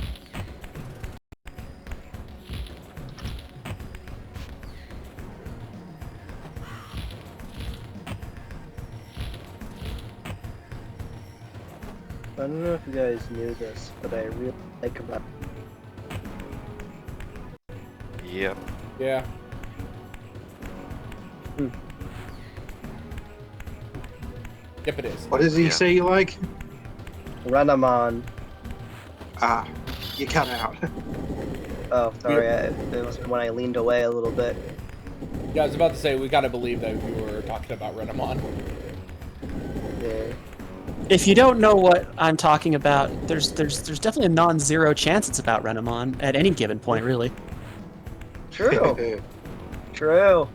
don't know if you guys knew this, but I really like about. Yep. Yeah. Yep, it is. What does he Yeah. say you like? Renamon. Ah, you cut out. Oh, sorry. It was when I leaned away a little bit. Yeah, I was about to say, we gotta believe that you were talking about Renamon. Yeah. If you don't know what I'm talking about, there's definitely a non-zero chance it's about Renamon at any given point, really. True. True.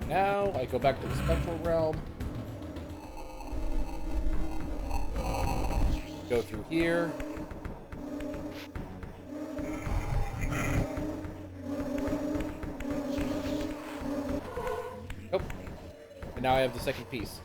Now, I go back to the Spectral Realm. Go through here. Nope. And now I have the second piece.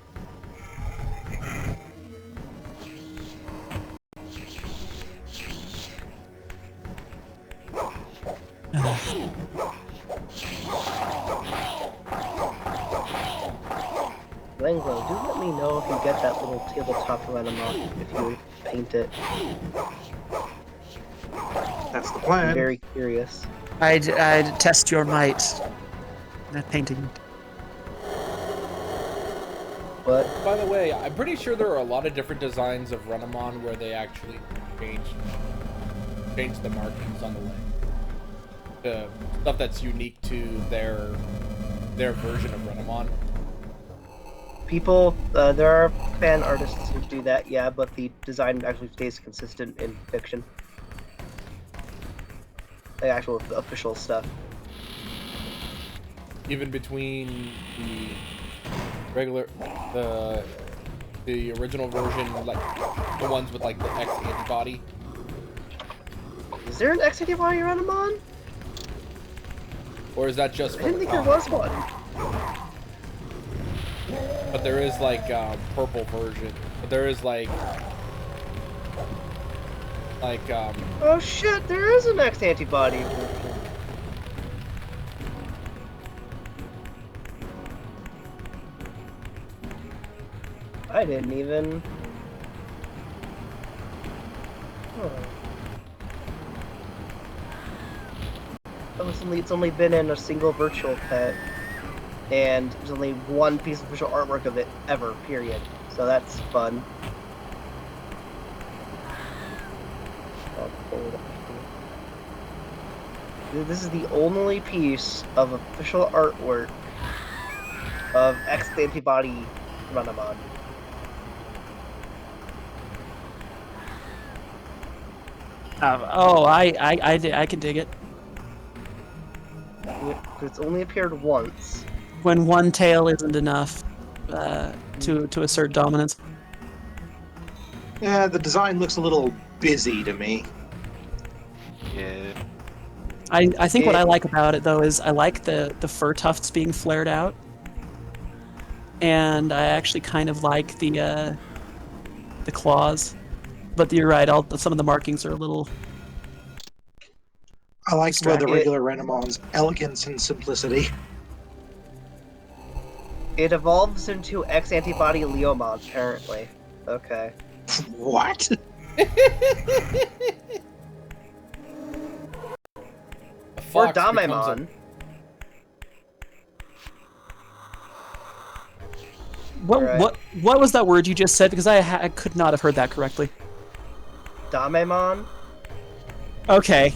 Langlo, do let me know if you get that little tabletop Renamon if you paint it. That's the I'm plan. very curious. I'd test your might at painting. But By the way, I'm pretty sure there are a lot of different designs of Renamon where they actually change the markings on the leg. The stuff that's unique to their version of Renamon. people, there are fan artists who do that, yeah, but the design actually stays consistent in fiction. The actual official stuff. Even between the regular, the original version, like the ones with like the X antibody. Is there an X antibody Renamon? Or is that just I for didn't the think there comics? was one. But there is like a purple version. But there is like Oh shit, there is an X antibody version. I didn't even. Huh. Oh, it's only been in a single virtual pet, and there's only one piece of visual artwork of it ever. Period. So that's fun. I'll pull it up here. This is the only piece of official artwork of X antibody Renamon. I can dig it. It's only appeared once. When one tail isn't enough to assert dominance. Yeah, the design looks a little busy to me. Yeah. I think what I like about it though is I like the fur tufts being flared out, and I actually kind of like the claws. But you're right, some of the markings are a little. I like the Distracting. regular Renamon's elegance and simplicity. It evolves into X antibody Leomon, apparently. Okay. What? Or Damemon. What was that word you just said? Because I could not have heard that correctly. Damemon? Okay,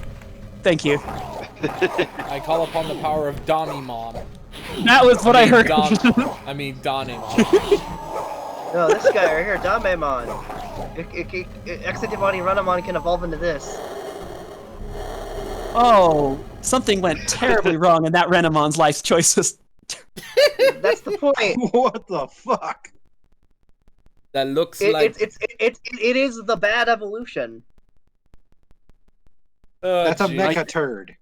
thank you. I call upon the power of Damimon. That was what I heard. I mean Danemon. No, this guy right here, Damemon. X antibody Renamon can evolve into this. Oh, something went terribly wrong in that Renamon's life choices. That's the point. What the fuck? That looks like It is the bad evolution. That's a geez. mecha turd.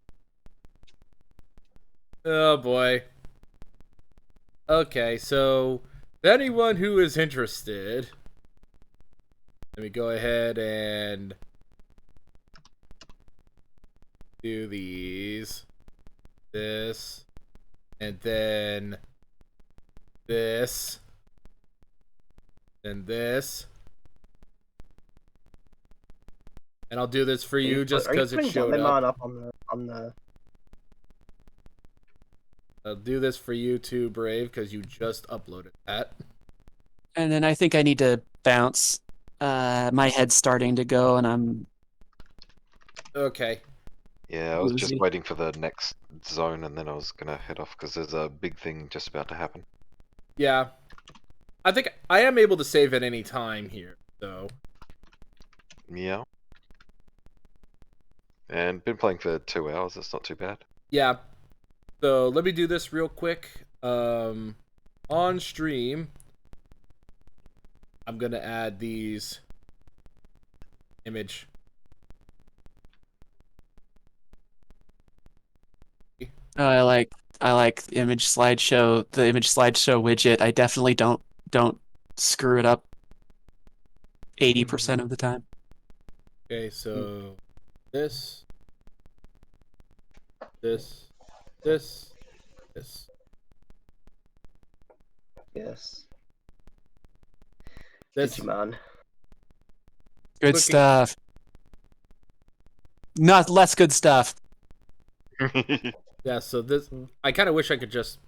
Oh boy. Okay, so anyone who is interested, let me go ahead and do these, this, and then this. and this. And I'll do this for you just because it showed up. Up on the. I'll do this for you too, Brave, because you just uploaded that. And then I think I need to bounce. My head's starting to go, and I'm Okay. Yeah, I was just woozy. waiting for the next zone, and then I was gonna head off because there's a big thing just about to happen. Yeah. I think I am able to save at any time here, so. Yeah. And been playing for 2 hours. That's not too bad. Yeah. So let me do this real quick. On stream, I'm gonna add these image. I like the image slideshow widget. I definitely don't screw it up 80% of the time. Okay, so this, this, this. Yes. This. Digimon. Good stuff. Not less good stuff. Yeah, so this, I kind of wish I could just,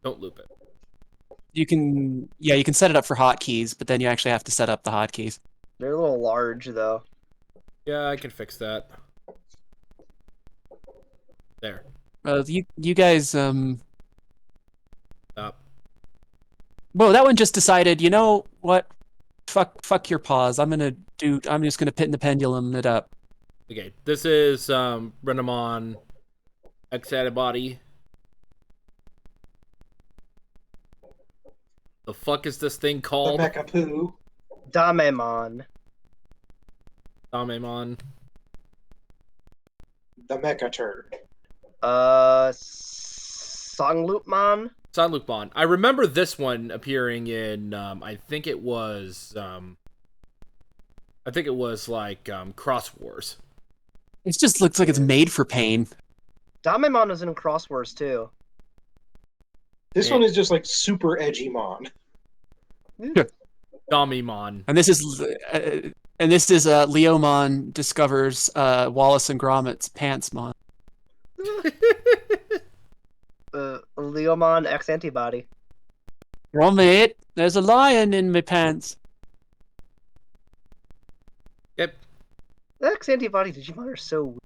don't loop it. You can set it up for hotkeys, but then you actually have to set up the hotkeys. They're a little large though. Yeah, I can fix that. There. You guys Stop. Whoa, that one just decided, you know what? Fuck your pause. I'm just gonna pin the pendulum it up. Okay, this is Renamon X antibody. The fuck is this thing The called? Mecha Poo. Damemon. Damemon. The Mecha Turd. Songloopmon. Sanlukmon. I remember this one appearing in I think it was like Cross Wars. It just looks like it's made for pain. Damemon was in Cross Wars too. This one is just like super edgy mon. Damemon. And this is Leomon discovers Wallace and Gromit's Pantsmon. Leomon X antibody. Gromit, there's a lion in my pants. Yep. X antibody Digimon are so weird.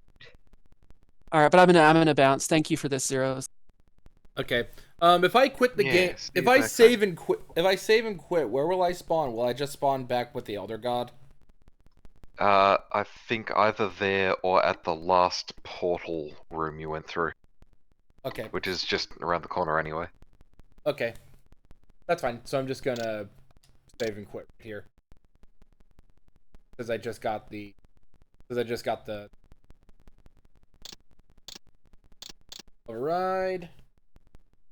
All right, but I'm gonna bounce. Thank you for this, Zeros. Okay. If I quit the game, if I save and quit, where will I spawn? Will I just spawn back with the Elder God? I think either there or at the last portal room you went through. Okay. Which is just around the corner anyway. Okay. That's fine. So I'm just gonna save and quit here. Because I just got the override.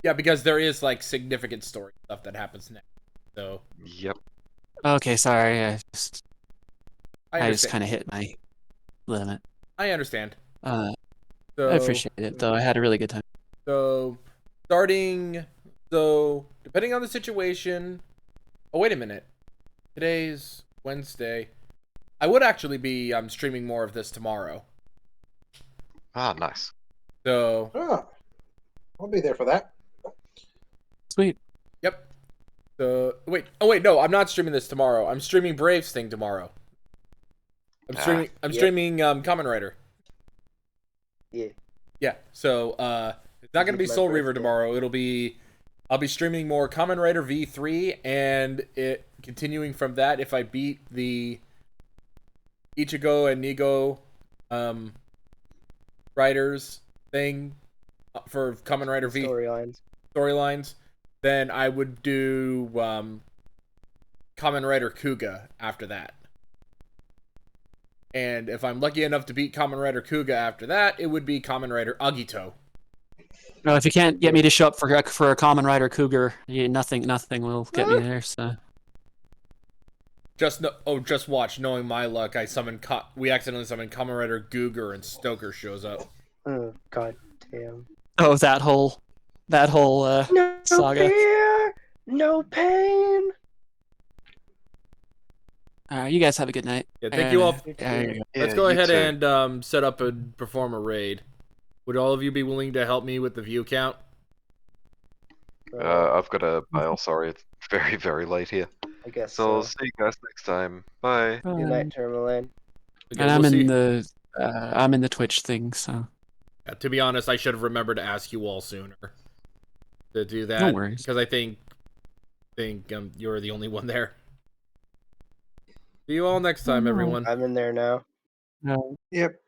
Yeah, because there is like significant story stuff that happens next. So Yep. Okay, sorry. I just understand. kind of hit my limit. I understand. I So appreciate it, though. I had a really good time. So depending on the situation. Oh, wait a minute. Today's Wednesday. I would actually be streaming more of this tomorrow. Ah, nice. So I'll be there for that. Sweet. Yep. So wait, no, I'm not streaming this tomorrow. I'm streaming Brave's thing tomorrow. I'm streaming Kamen Rider. Yeah. Yeah. So it's not gonna be Soul Reaver tomorrow. I'll be streaming more Kamen Rider V3 and it continuing from that if I beat the Ichigo and Nigo writers thing for Kamen Rider V storylines, then I would do Kamen Rider Kuga after that. And if I'm lucky enough to beat Kamen Rider Kuga after that, it would be Kamen Rider Agito. No, if you can't get me to show up for a Kamen Rider Cougar, nothing will get me there. So just watch. Knowing my luck, we accidentally summoned Kamen Rider Googer and Stoker shows up. Oh god damn! Oh, that whole No saga. fear, no pain. You guys have a good night. Yeah, thank you all. Yeah, Let's go ahead and set up and perform a raid. Would all of you be willing to help me with the view count? I've got to bail. Sorry, it's very, very late here. I guess So I'll see you guys next time. Bye. Good night, Tourmaline. Okay, And we'll I'm in the Twitch thing, so. Yeah, to be honest, I should have remembered to ask you all sooner to do that. No worries. Because I think you're the only one there. See you all next time, everyone. I'm in there now. No. Yep.